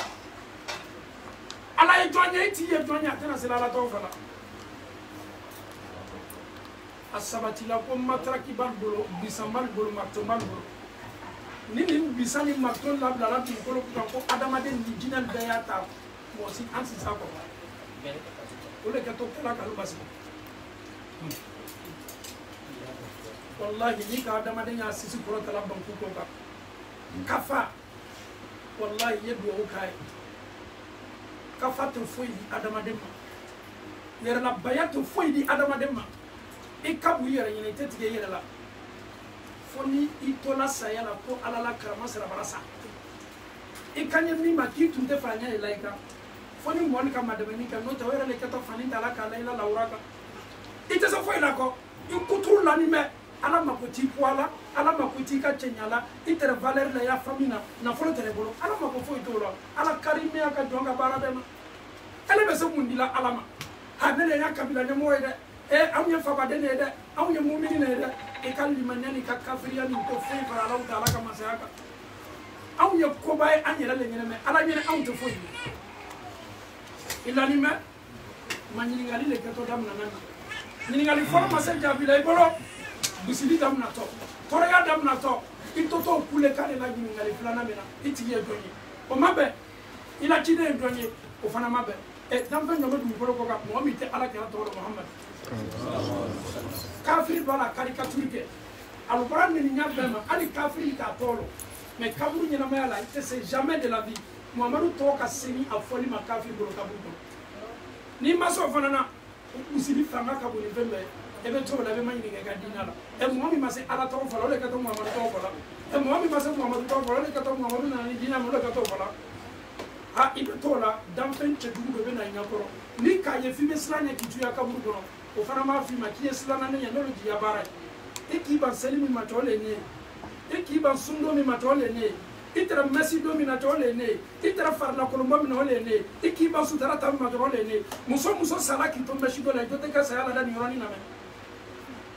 ala e jonya ti e jonya tena sela la to fala asabati la ko matraki ban bolo bisamal bolo martomal bolo ni bisani marton la bla la ti ko ko adama den ni jinal dayata mo si ansi sa ko ole ka to kala ka basi wallahi ni ka adama den ya sisi ko kala ban ku ko ka kafa wallahi yedo o kai kafa to foi adama den ma yera la bayato foi di adama den ma e kabu yera ni tetige yera la foni itola sayala ko alala karama sera barasa e kanye mi ma kitu te fanya ilaika foni mwani kama demeni ka no tawera le kato fani tala kala ila lauraka ite so foi nako ikutu la ni me ala makoti poala ala makoti ka chenyala itere valeur la ya famina na folo tere bolo ala makofo itola ala karime aka jonga bara dema bɛ se mun dila ala ma ha ne de y'a kabila ɲɛmɔgɔ ye dɛ anw ye fabaden de ye dɛ anw ye mumini de ye dɛ i ka limaniya ni ka kafiriya ni ko foyi fara ala ta ala ka masaya kan anw ye koba ye an yɛrɛ le ɲɛnɛmɛ ala ɲɛnɛ anw tɛ foyi i lani mɛ ma ɲininkali le kɛtɔ daminɛna na ɲininkali fɔlɔ ma se jaabi la i bolo bisili daminɛtɔ tɔɔrɔya daminɛtɔ i tɔtɔ kule k'ale la ɲininkali filanan min na i tigi ye jɔn ye o ma bɛn i la ciden ye jɔn ye o fana ma bɛn danfɛn ɲɔ bɛ dugukolo kɔ kan mɔgɔ min tɛ ala kɛra tɔgɔ la muhamadu kafiri b'a la karikaturi kɛ a bɔra ŋaniya bɛɛ ma hali kafiri k'a tɔɔrɔ mais kaburu ɲɛnamaya la i tɛ se jamais de la vie muhamadu tɔgɔ ka segin a fɔli ma kafiri bolo kaburu kɔnɔ n'i ma sɔn fana na misiri fanga ka bon ni fɛn bɛɛ e bɛ to o la e bɛ ma ɲininka i ka diinɛ la mɔgɔ min ma se ala tɔgɔ fɔlɔ o de ka to muhamadu tɔgɔ fɔlɔ mɔgɔ min ma se muhamadu tɔgɔ fɔlɔ o de ka to muhamadu nana ni diinɛ ma o de ka to fɔlɔ ha i bɛ to o la danfɛn cɛjugu dɔ bɛ na i ɲɛkɔrɔ ni k'a ye f'i bɛ siran ɲɛ k'i tuya kaburu kɔnɔ o fana b'a f'i ma k'i ye siranna ne ɲɛ n'o ye jiya baara ye i k'i ban seli min ma tɔ le ne ye i k'i ban sun don min ma tɔ le ne ye i taara mɛsi don min na tɔ le ne ye i taara farila kolonbɔ min na o le ne ye i k'i ban sutara ta min ma dɔrɔn le ne ye muso sala k'i to mɛsi dɔ la i jo tɛ kɛ saya la dɛ nin yɔrɔnin na mɛ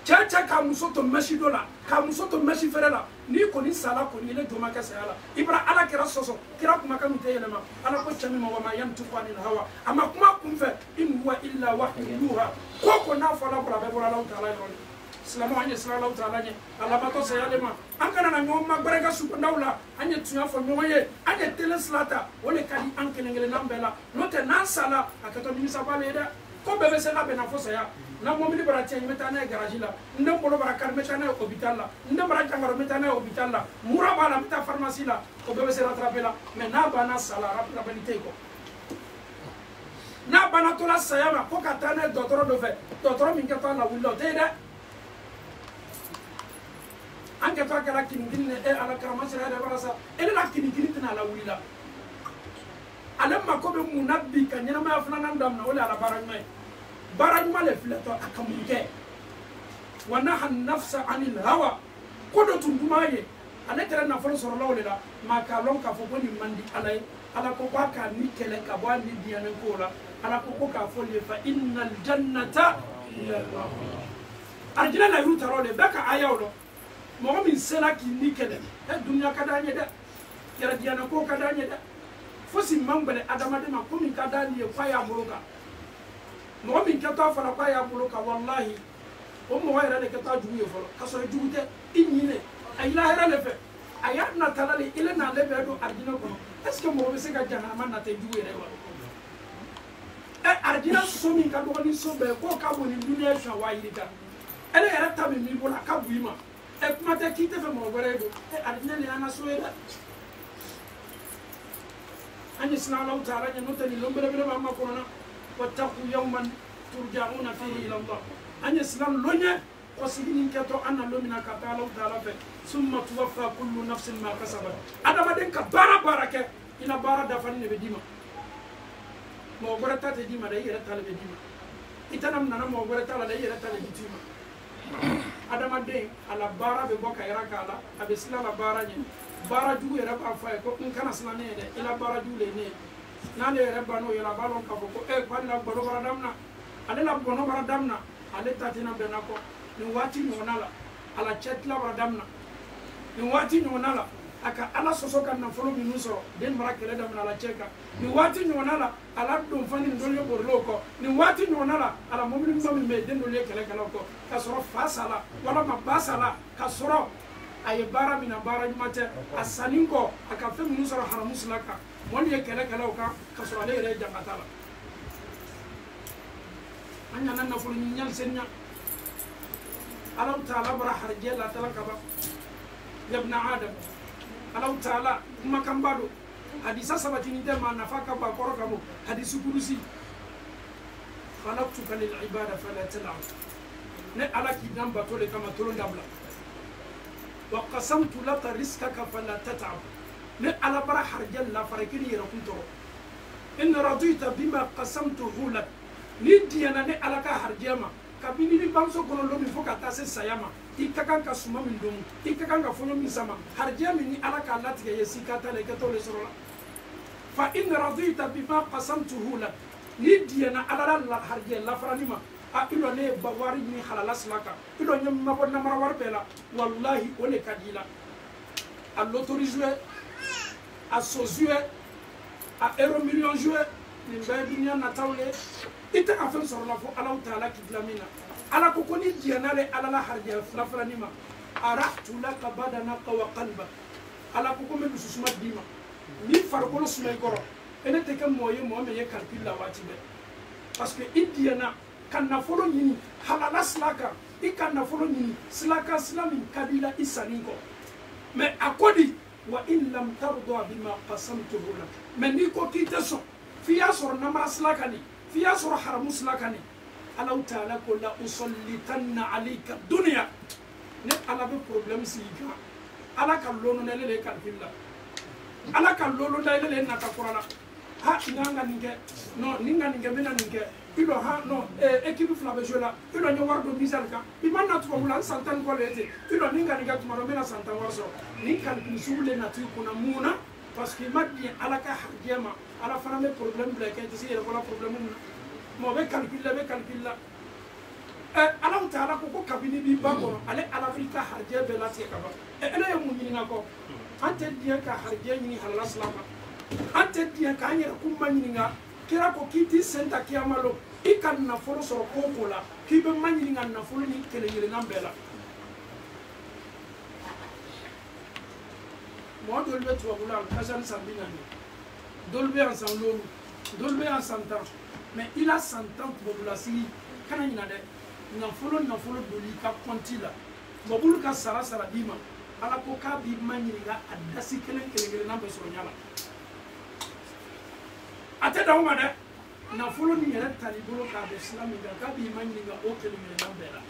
cɛ k'a muso to mɛsi dɔ la k'a muso to mɛsi fɛrɛ la n'i kɔni sala kɔni ne jo ma kɛ saya la i bara ala kɛra sɔsɔ kira kumakan min tɛ yɛlɛma ala ko cɛ min ma wa ma yantiqu anil hawa a ma kuma kun fɛ in huwa illa wahyun yuha ko n'a fɔla bɔra a bɛɛ bɔra Alahu taala yɔrɔ de silamɛw an ye siran Alahu taala ɲɛ a labatɔ saya de ma an kana na ɲɔgɔn magbɛrɛ ka sugundaw la an ye tunya fɔ ɲɔgɔn ye an ye tele sira ta o de ka di an kelen kelennan bɛɛ la n'o tɛ n'an sala a kɛtɔ nimisaba le ye dɛ ko bɛɛ bɛ se labɛnna fo saya na mobili bara tiɲɛ n bɛ taa n'a ye garage la n den bolo bara kari n bɛ taa n'a ye hôpital la n den bara jangaro n bɛ taa n'a ye hôpital la mura b'a la n bɛ taa pharmacie la o bɛɛ bɛ se rattraper la mais n'a banna sala rattrapeli tɛ yen kɔ n'a banna tola saya ma ko ka taa n'a ye dɔgɔtɔrɔ dɔ fɛ dɔgɔtɔrɔ min kɛtɔ a lawulila o tɛ yen dɛ an kɛtɔ a kɛra kinikini ne ala karama sira yɛrɛ bara sa e la kinikini tɛna a lawulila ale mako bɛ mun na bi ka ɲɛnamaya filanan daminɛ o de ye ala baara ɲuman ye baara ɲuman le filɛtɔ a ka mun kɛ wa naha nafsa anil hawa ko dɔ tun duman ye ale kɛra nafolo sɔrɔlaw de la maa k'a lɔn k'a fɔ ko nin man di ala ye ala ko k'a k'a ni kɛlɛ ka bɔ a ni diɲɛ ko la ala ko k'a fɔ le fa innal jannata arijinɛ la y'u tara o de bɛɛ ka ayaw dɔn mɔgɔ min sera k'i ni kɛlɛ duniya ka d'an ye dɛ yɛrɛ diɲɛ ko ka d'an ye dɛ fosi man gbɛlɛ adamaden ma ko min ka d'an ye k'a y'a bolo kan mɔgɔ min kɛtɔ fana k'a y'a bolo kan walahi o mɔgɔ yɛrɛ de kɛtɔ jugu ye fɔlɔ ka sɔrɔ jugu tɛ i ɲinɛ a yila hɛrɛ de fɛ a y'a natala de ile n'ale bɛ don arijinɛ kɔnɔ est ce que mɔgɔ bɛ se ka jahanama nata jugu yɛrɛ wa arijinɛ so min ka dɔgɔ ni so bɛɛ k'o ka bon ni duniya sɔn wa yiri kan ele yɛrɛ ta min b'i bolo a ka bon i ma kuma tɛ k'i tɛ fɛ mɔgɔ wɛrɛ ye don arijinɛ de y'an ka so ye dɛ an ye sinɛ Alahu taala ɲɛ n'o tɛ nin lon belebele b'an ma kɔnɔna wattaqu yawman turja'una fihi ila Allah an ye silamɛ lon ɲɛ ko siginin kɛtɔ an na lon min na ka taa Alahu taala fɛ summa tuwaffa kullu nafsin ma kasabat adamaden ka baara kɛ i na baara dafali de bɛ d'i ma mɔgɔ wɛrɛ ta tɛ d'i ma dɛ i yɛrɛ ta le bɛ d'i ma i tɛna nana mɔgɔ wɛrɛ ta la dɛ i yɛrɛ ta le di t'i ma adamaden a la baara bɛ bɔ ka yɛrɛ k'a la a bɛ sila la baara ɲɛ baara jugu yɛrɛ b'a fɔ a ye ko n kana siran ne ye dɛ i la baara jugu le ye ne ye n'ale yɛrɛ ban'o ye a b'a dɔn k'a fɔ ko k'ale la bɔnɔ bara daminɛ ale la bɔnɔ bara daminɛ ale ta tɛna bɛnna kɔ nin waati ɲɔgɔnna la a la cɛ tila bara daminɛ nin waati ɲɔgɔnna la a ka ala sɔsɔ ka nafolo minnu sɔrɔ den mara kɛlɛ daminɛ a la cɛ kan nin waati ɲɔgɔnna la a la don fani nin dɔnni ye borilaw kɔ nin waati ɲɔgɔnna la a la mobili ɲuman min bɛ yen den dɔnni ye kɛlɛkɛlaw kɔ ka sɔrɔ fa sala walima ba sala ka sɔrɔ a ye baara min na baara ɲuman tɛ a sanni kɔ a ka fɛn minnu sɔrɔ haramu sila kan mɔni ye kɛlɛkɛlaw kan ka sɔrɔ ale yɛrɛ ye jangata la an ɲana nafolo ɲini ɲali seniya Alahu taala bara harijɛ latala ka ban yabna adam Alahu taala kumakan ba don hadisa sabatinin tɛ maa nafa ka bon a kɔrɔ ka bon hadisi kurusi khalaqtuka lil ibada fala tal'ab ne ala k'i dan bato de kama tolon dabila wa qasamtu laka rizqaka fala tat'ab ne ala bara harjal la farakini yɛrɛ kun tɔrɔ in radita bima qasamtuhu lak ni diyana ne ala ka harjɛ ma kabini ni bamuso kɔnɔ min fo ka taa se saya ma i ka kan ka suma min don i ka kan ka fɔɲɔ min sama harjɛ min ni ala k'a latigɛ ye si ka taa la i ka t'o le sɔrɔ la fa in radita bima qasamtuhu lak ni diena alala la harje la franima a ilo ne bawari ni halala slaka ilo nyam mabo na marawar bela wallahi ole kadila a l'autorisé a sosue a euro million joué ni be dunya na tawle ita afan soro la fo Allah taala kidlamina ala ko koni diena le alala harje la franima arahtu laka badanaka wa qalba ala ko ko me susuma dima ni farko sumay goro ene te kam moye mo me ye calcul la wati be parce que indiana kan na folo nyini halala slaka i kan na folo nyini slaka islamin kabila isaninko mais akodi wa in lam tarda bima qasamtuhu lak mais ni ko kite so fiya sor na ma slaka ni fiya sor haramu slaka ni Allah taala ko la usallitanna alayka dunya ne ala be problème si ka ala kan lono ne le calcul la ala kan lolo da ile na ta qur'ana ha nganga ninge no ninga ninge bena ninge ilo ha no équipe flabe jola ilo nyo wardo misal ka bi man na tuwa mulan santan ko lete ilo ninga ninga tumaro mena santan warso ni kan kusule na tu kuna muna parce que madi ala ka harjema ala fana me problème bla ke ti sire ko la problème mo be calcul la ala taala ko kabini bi bango ale ala afrika harje be la tie ka ba ele yo mun ninga ko ante dia ka harje ni halala salama ante dia ka nyera kumma nyinga kira ko kiti senta kiamalo ikan na folo soro kokola kibe manyinga na folo ni kele yele ngambela mo dolbe to wala kasan sambina ni dolbe ensemble lolu dolbe ensemble mais il a 100 ans population kana nyina de na folo doli ka kontila bobul ka sara dima ala ko ka bi manyinga adasi kele na be soro nyala ate da uma de na folo ni yere tali bolo ka be islami ga bi manyinga o kele na bela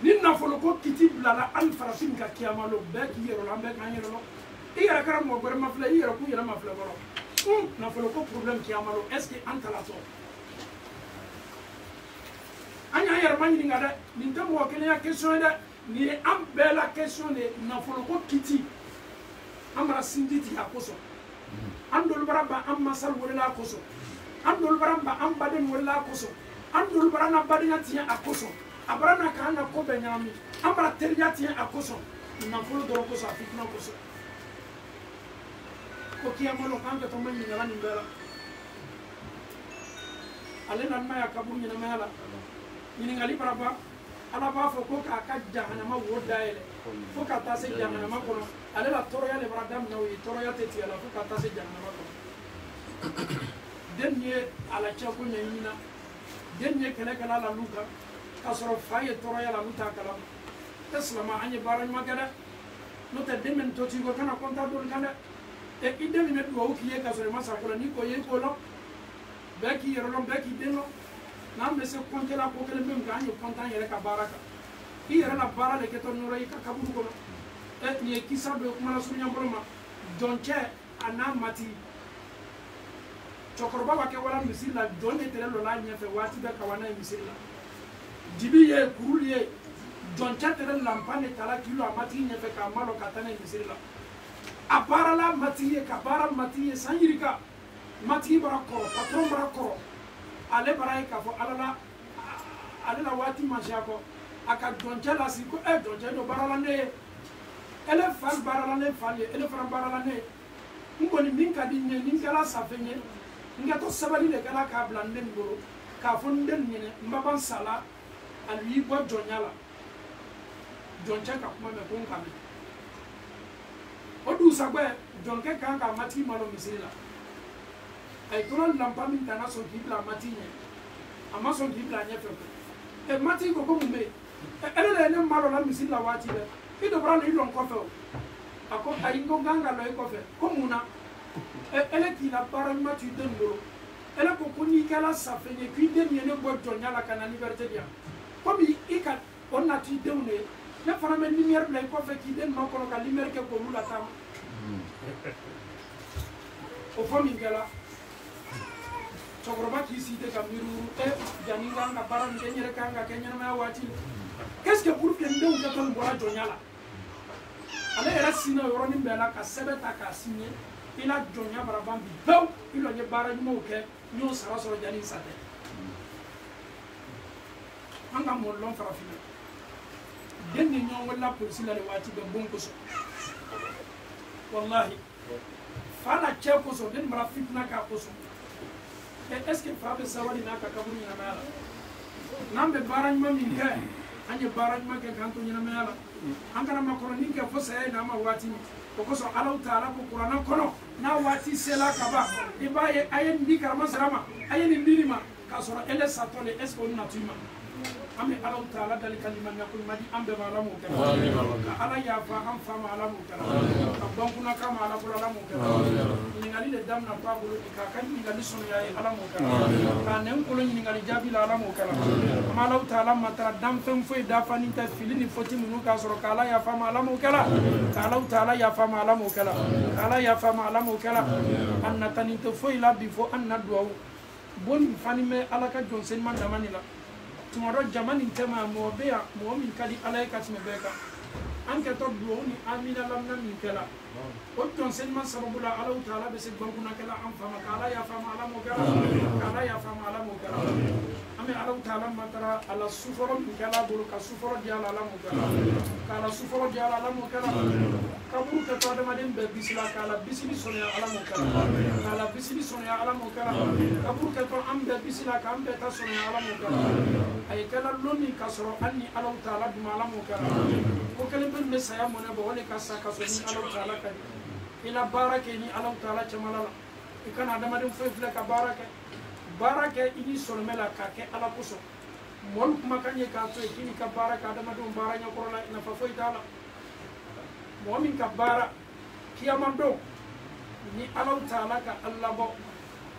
ni na folo ko kitib la al farafin ka kiamalo be ki yero lambe ka yero lo iyara kara mo gore ma fla iyara ku yera ma fla boro na folo ko problème kiamalo est ce que antala to anya yera manyinga de ni ndamo o kele ya question de ni am bela question de na folo ko kiti amara sinditi akoso andol baramba am masal wala koso andol baramba am baden wala koso andol barana badina tiya akoso abrana kana ko benyami amara teriya tiya akoso na folo do koso afitna koso ko kiyamolo kanga to manyi ngala ni bela alena maya kaburu ni na mala ni ngali baraba ala ba fo ko ka jahannama wodaele fo ka ta se jahannama kono ale la toro ya le bradam no yi toro ya teti ala fo ka ta se jahannama kono denye ala chako nyina denye kele kala la luka kasoro faye toro ya la luta kala taslama anye baran magada no te demen to ti go kana konta do kana e idemi me do o kiye kasoro masa kola ni ko ye ko lo beki yero lo beki deno na mese konte la ko kele mem ganyo kontan yere ka baraka i yere la bara le keto noro yi ka kaburu ko et ni kisa do kuma la sunya boloma donche ana mati chokoroba wa ke wala misila donne tere lo la nyefe wati da kawana misila dibi ye kurulie donche tere lampane tala kilo amati nyefe ka malo katana misila abara la mati ye ka bara mati ye sanjirika mati bara ko patron bara ko ale bara ka fo alala alala wati mashako aka donche la siko donche do bara la ne ele fal bara la ne fal ele fran bara la ne ngoni min ka di ne nin kala safenye ngato sabali le kala ka blande ngoro ka fo nden nyene mbaban sala ali bo jonyala jonche ka kuma me ko nkame odu sagbe jonke kan ka mati malo misila ay tono lampa min tana so kibla mati nye ama so kibla nye fe e mati ko ko mume ele le ne malo la misila wati be ido bra le ilon ko fe ako ay ngo ganga lo ko fe ko muna ele ki la para mati den ngoro ele ko ko ni kala safenye ki den ne bo jonyala kana liberté dia ko bi ika on na ti deune ne fana men lumière bla ko fe ki den ma ko ka lumière ke ko mula tam o fo min kala chokoroba ki site ka miru janinga nga bara ngenyere kanga kenyana ma wati qu'est-ce que pour que ndeu ka ton bora jonyala ale era sino yoro ni bela ka sebeta ka sinye ila jɔnya baraban bi pewu i lɔ n ye baara ɲumanw kɛ n y'o sara sɔrɔ jani sa tɛ an ka mɔlɔn farafinna den ni ɲɔgɔn wɛrɛ la polisi la de waati bɛɛ bon kosɔn wallahi fa na cɛ kosɔn den mara fitina k'a kosɔn est ce que fa bɛ sabali n'a ka kaburu ɲɛnamaya la n'an bɛ baara ɲuman min kɛ an ye baara ɲuman kɛ k'an to ɲɛnamaya la an kana makɔrɔni kɛ fo saya ye n'an ma waati min o kosɔn alaw taala ko kuranɛ kɔnɔ n'a waati sela ka ban i b'a ye a ye nin di karama sira ma a ye nin di nin ma k'a sɔrɔ ele satɔ le est ce que o natu i ma an bɛ alaw taala dali ka limaniya ko ɲuman di an bɛɛ ma ala m'o kɛ ka ala yafa an fa ma ala m'o kɛ ka bankuna kama ala bolo ala m'o kɛ ɲininkali de daminɛ to a bolo k'a ka ɲininkali sɔnniya ye ala m'o kɛ k'a nɛn kolo ɲininkali jaabi la ala m'o kɛ an alaw taala matara danfɛn foyi dafanin tɛ fili ni foti minnu k'a sɔrɔ k'ala yafa ma ala m'o kɛ k'alaw taala yafa ma ala m'o kɛ k'ala yafa ma ala m'o kɛ a natanin tɛ foyi la bi fo an na duwawu bonni fani bɛ ala ka jɔnsenima damani la tuma dɔ jama nin tɛma mɔgɔ bɛ yan mɔgɔ min ka di ala ye ka tɛmɛ bɛɛ kan an kɛtɔ duwawu ni amina lamina min kɛla o jɔnsenima sababu la alaw taala bɛ se bankunakɛla an fama k'ala yafa ma ala m'o kɛ k'ala yafa ma ala m'o kɛ an bɛ alaw taala matara ala sufɔrɔ min kɛla a bolo ka sufɔrɔ di ala m'o kɛ k'ala sufɔrɔ di ala m'o kɛ kaburu kɛtɔ adamaden bɛɛ bisila k'ala bisili sɔnniya ala m'o kɛ k'ala bisili sɔnniya ala m'o kɛ kaburu kɛtɔ an bɛɛ bisila k'an bɛɛ ta sɔnniya ala m'o kɛ a ye kɛla lon min ka sɔrɔ hali ni alaw taala duma ala m'o kɛ ko kelen bɛ saya mɔnɛ bɔ o de ka sa ka sɔrɔ ni alaw taala ka di i la baara kɛ ni alaw taala cɛmala la i kana adamaden foyi filɛ ka baara kɛ i ni sɔrɔmɛ la k'a kɛ ala kosɔn mɔlu kumakan ye k'a to yen k'i ni ka baara kɛ adamadenw baara ɲɛkɔrɔ la nafa foyi t'a la mɔgɔ min ka baara kiyama don ni alaw taala ka ala bɔ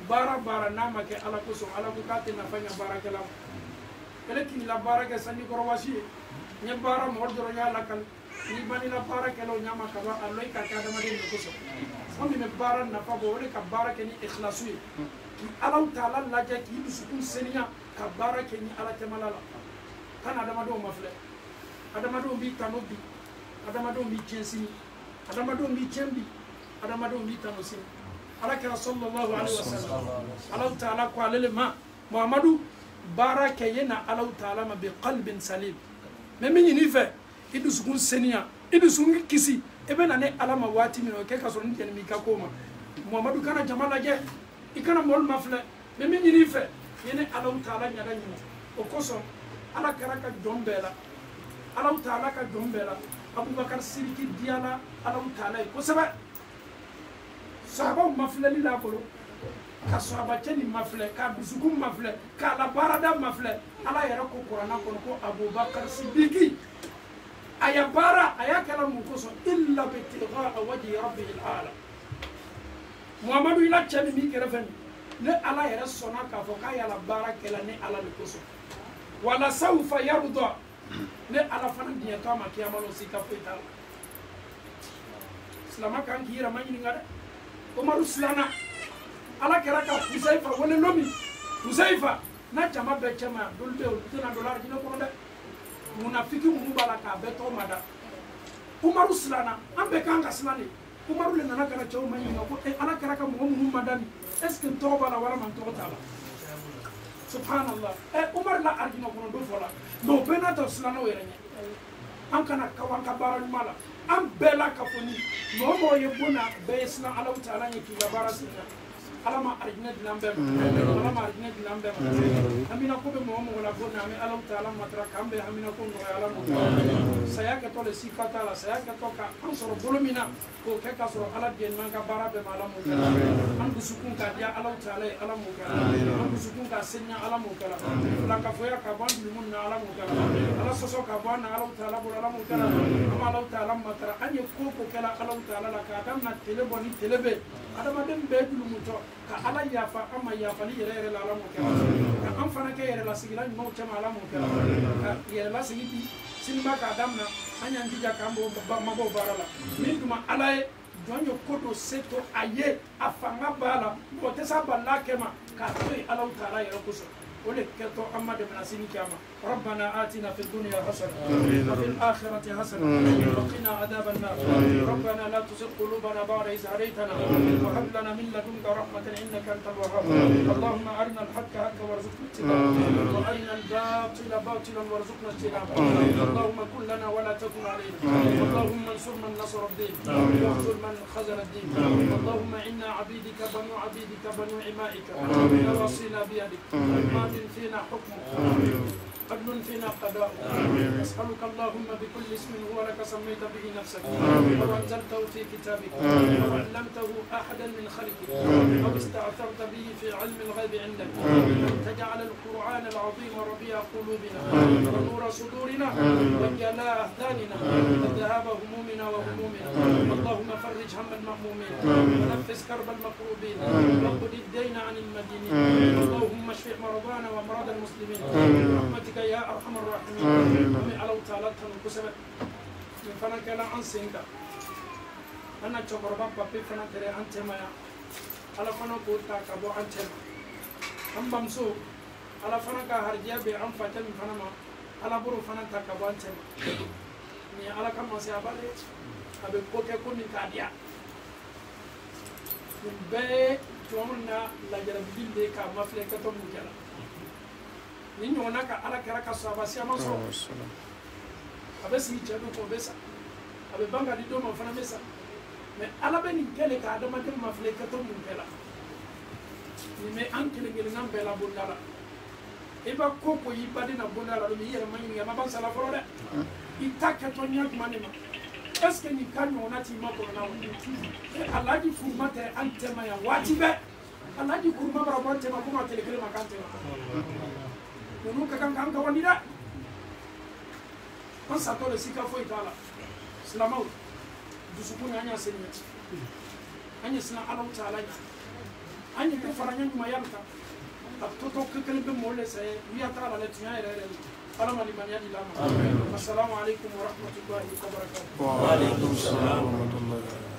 baara n'a ma kɛ ala kosɔn ala ko k'a tɛ nafa ɲɛ baarakɛla ma ele k'i la baara kɛ sanji kɔrɔwasi ye n ye baara mɔgɔ dɔrɔn y'a lakali n'i banni la baarakɛlaw ɲɛ ma ka ban a lɔ i ka kɛ adamaden de kosɔn fɛn min bɛ baara nafa bɔ o de ka baara kɛ ni ikhlasu ye k'i alaw taala lajɛ k'i dusukun seniya ka baara kɛ ni ala cɛmala la kana adamadenw ma filɛ adamadenw b'i tano bi adamadenw b'i tiɲɛ sini adamadenw b'i tiɲɛ bi adamadenw b'i tano sini ala kɛra sallallahu alaihi wasallam alaw taala ko ale le ma muhamadu baara kɛ ye na alaw taala ma bi qalbin salim mais min ɲini fɛ i dusukun seniya i dusukun kisi i bɛ na ne ala ma waati min o kɛ ka sɔrɔ ni jɛnɛ m'i ka ko ma muhamadu kana jama lajɛ i kana mɔlu ma filɛ mais min ɲini fɛ i ye ne alaw taala ɲaga ɲini o kosɔn ala kɛra ka jɔn bɛɛ la alaw taala ka jɔn bɛɛ la abubakar siriki diyala alaw taala ye kosɛbɛ sahabaw ma filɛli la bolo ka sahabacɛ nin ma filɛ ka dusukun ma filɛ k'a la baarada ma filɛ ala yɛrɛ ko kuranna kɔnɔ ko abubakar sidiki a ya baara a y'a kɛla mun kosɔn illa bitigaa wajhi rabbil ala muhamadu ila cɛ min b'i kɛrɛfɛ nin ne ala yɛrɛ sɔnna k'a fɔ k'a y'a la baara kɛla ne ala de kosɔn wala sawfa yarda ne ala fana diɲɛtɔ a ma kiyama la o si ka foyi t'a la silama kan k'i yɛrɛ ma ɲininka dɛ umaru silanna ala kɛra ka husaifa wele lomi husaifa n'a jama bɛɛ cɛ ma yan dolu bɛ yen olu tɛna dɔ la alijinɛ kɔnɔ dɛ munafiki minnu b'a la k'a bɛɛ tɔgɔ ma da umaru silanna an bɛɛ kan ka silan de umaru le nana ka na cɛw ma ɲininka ko ala kɛra ka mɔgɔ minnu ma da nin est ce que n tɔgɔ b'a la walima n tɔgɔ t'a la subhanallah umaru la alijinɛ kɔnɔ don fɔ la mais o bɛɛ n'a ta silannaw yɛrɛ ɲɛ an kana kawan ka baara ɲuman la an bɛɛ la ka fɔ ni mɔgɔ mɔgɔ ye bon na bɛɛ ye silan alaw taala ɲɛ k'i ka baara sinna ala ma alijinɛ dilan an bɛɛ ma ala ma alijinɛ dilan an bɛɛ ma hamina ko bɛ mɔgɔ mɔgɔ la bon na an bɛ alaw taala matara k'an bɛɛ hamina ko nɔgɔya ala ma saya kɛtɔ le sifa t'a la saya kɛtɔ ka an sɔrɔ bolo min na k'o kɛ k'a sɔrɔ ala diɲɛ n'an ka baara bɛɛ ma ala m'o kɛra an dusukun k'a diya alaw taala ye ala m'o kɛra an dusukun k'a seniya ala m'o kɛra filankafoya ka bɔ an dulumun na ala m'o kɛra ala sɔsɔ ka bɔ an na alaw taala bolo ala m'o kɛra an ma alaw taala matara an ye ko ko kɛra alaw taala la k'a daminɛ tele bɔ ni tele bɛ adamaden bɛɛ dulumutɔ ka ala yafa an ma yafali yɛrɛ yɛrɛ la ala m'o kɛra ka an fana kɛ yɛrɛlasigila ɲumanw cɛ ma ala m'o kɛra ka yɛrɛlasigi di siniba k'a daminɛ an y'an jija k'an mabɔw baara la min duma ala ye jɔn ye ko dɔ se to a ye a fanga b'a la mɔgɔ tɛ se a balila kɛ ma k'a to yen alaw taala yɛrɛ kosɔn ولك كتو أمد من أسيني كاما ربنا آتنا في الدنيا حسنة وفي الآخرة حسنة وقنا عذاب النار ربنا لا تزغ قلوبنا بعد إذ هديتنا وهب لنا من لدنك رحمة إنك أنت الوهاب اللهم أرنا الحق حقا وارزقنا اتباعه وأرنا الباطل باطلا وارزقنا اجتنابه اللهم كن لنا ولا تكن علينا اللهم انصر من نصر الدين واخذل من خذل الدين اللهم إنا عبيدك بنو عبيدك بنو إمائك نواصينا بيدك ماض فينا حكمك عدل فينا قضاء نسألك اللهم بكل اسم هو لك سميت به نفسك أو أنزلته في كتابك أو علمته أحدا من خلقك أو استأثرت به في علم الغيب عندك أن تجعل القرآن العظيم ربيع قلوبنا ونور صدورنا وجلاء أحزاننا وذهاب همومنا وهمومنا اللهم فرج هم المهمومين ونفس كرب المكروبين واقض الدين عن المدينين اللهم اشف مرضانا ومرضى المسلمين برحمتك يا أرحم الراحمين ومن علو تعالى تنكسبت من فنك لا أنسينك أنا تشكر بابا بفنا ترى أنت ما على فنك قلتك أبو أنت أم بمسو على فنك هرجيا بأم فتن فنما على برو فنك أبو أنت ni ala kama se abale abe koke ko ni kadia be tonna la jarabinde ka mafle ka to mujala ni nyona ka ala kara ka so abasi amaso abe si chedo ko besa abe banga di do ma fana mesa mais ala be ni kele ka adama de mafle ka to mujala ni me ankele ngel nambe la bundala eba koko yibade na bundala do mi yere manyu ya mabansa la foro de itaka tonya kumanema eske ni kanyo onati mako na wundi alaji furmate antema ya wajibe alaji kurma barabante makuma telekele makante nunu kakanga anga wandira pansa tole sika fo itala salama dusukuni anya senyeti anya sina alau taala anya ke faranya nyuma yalka toto kekele be mole sai wiya taala le tunya ere السلام عليكم ورحمة الله وبركاته. وعليكم السلام ورحمة الله.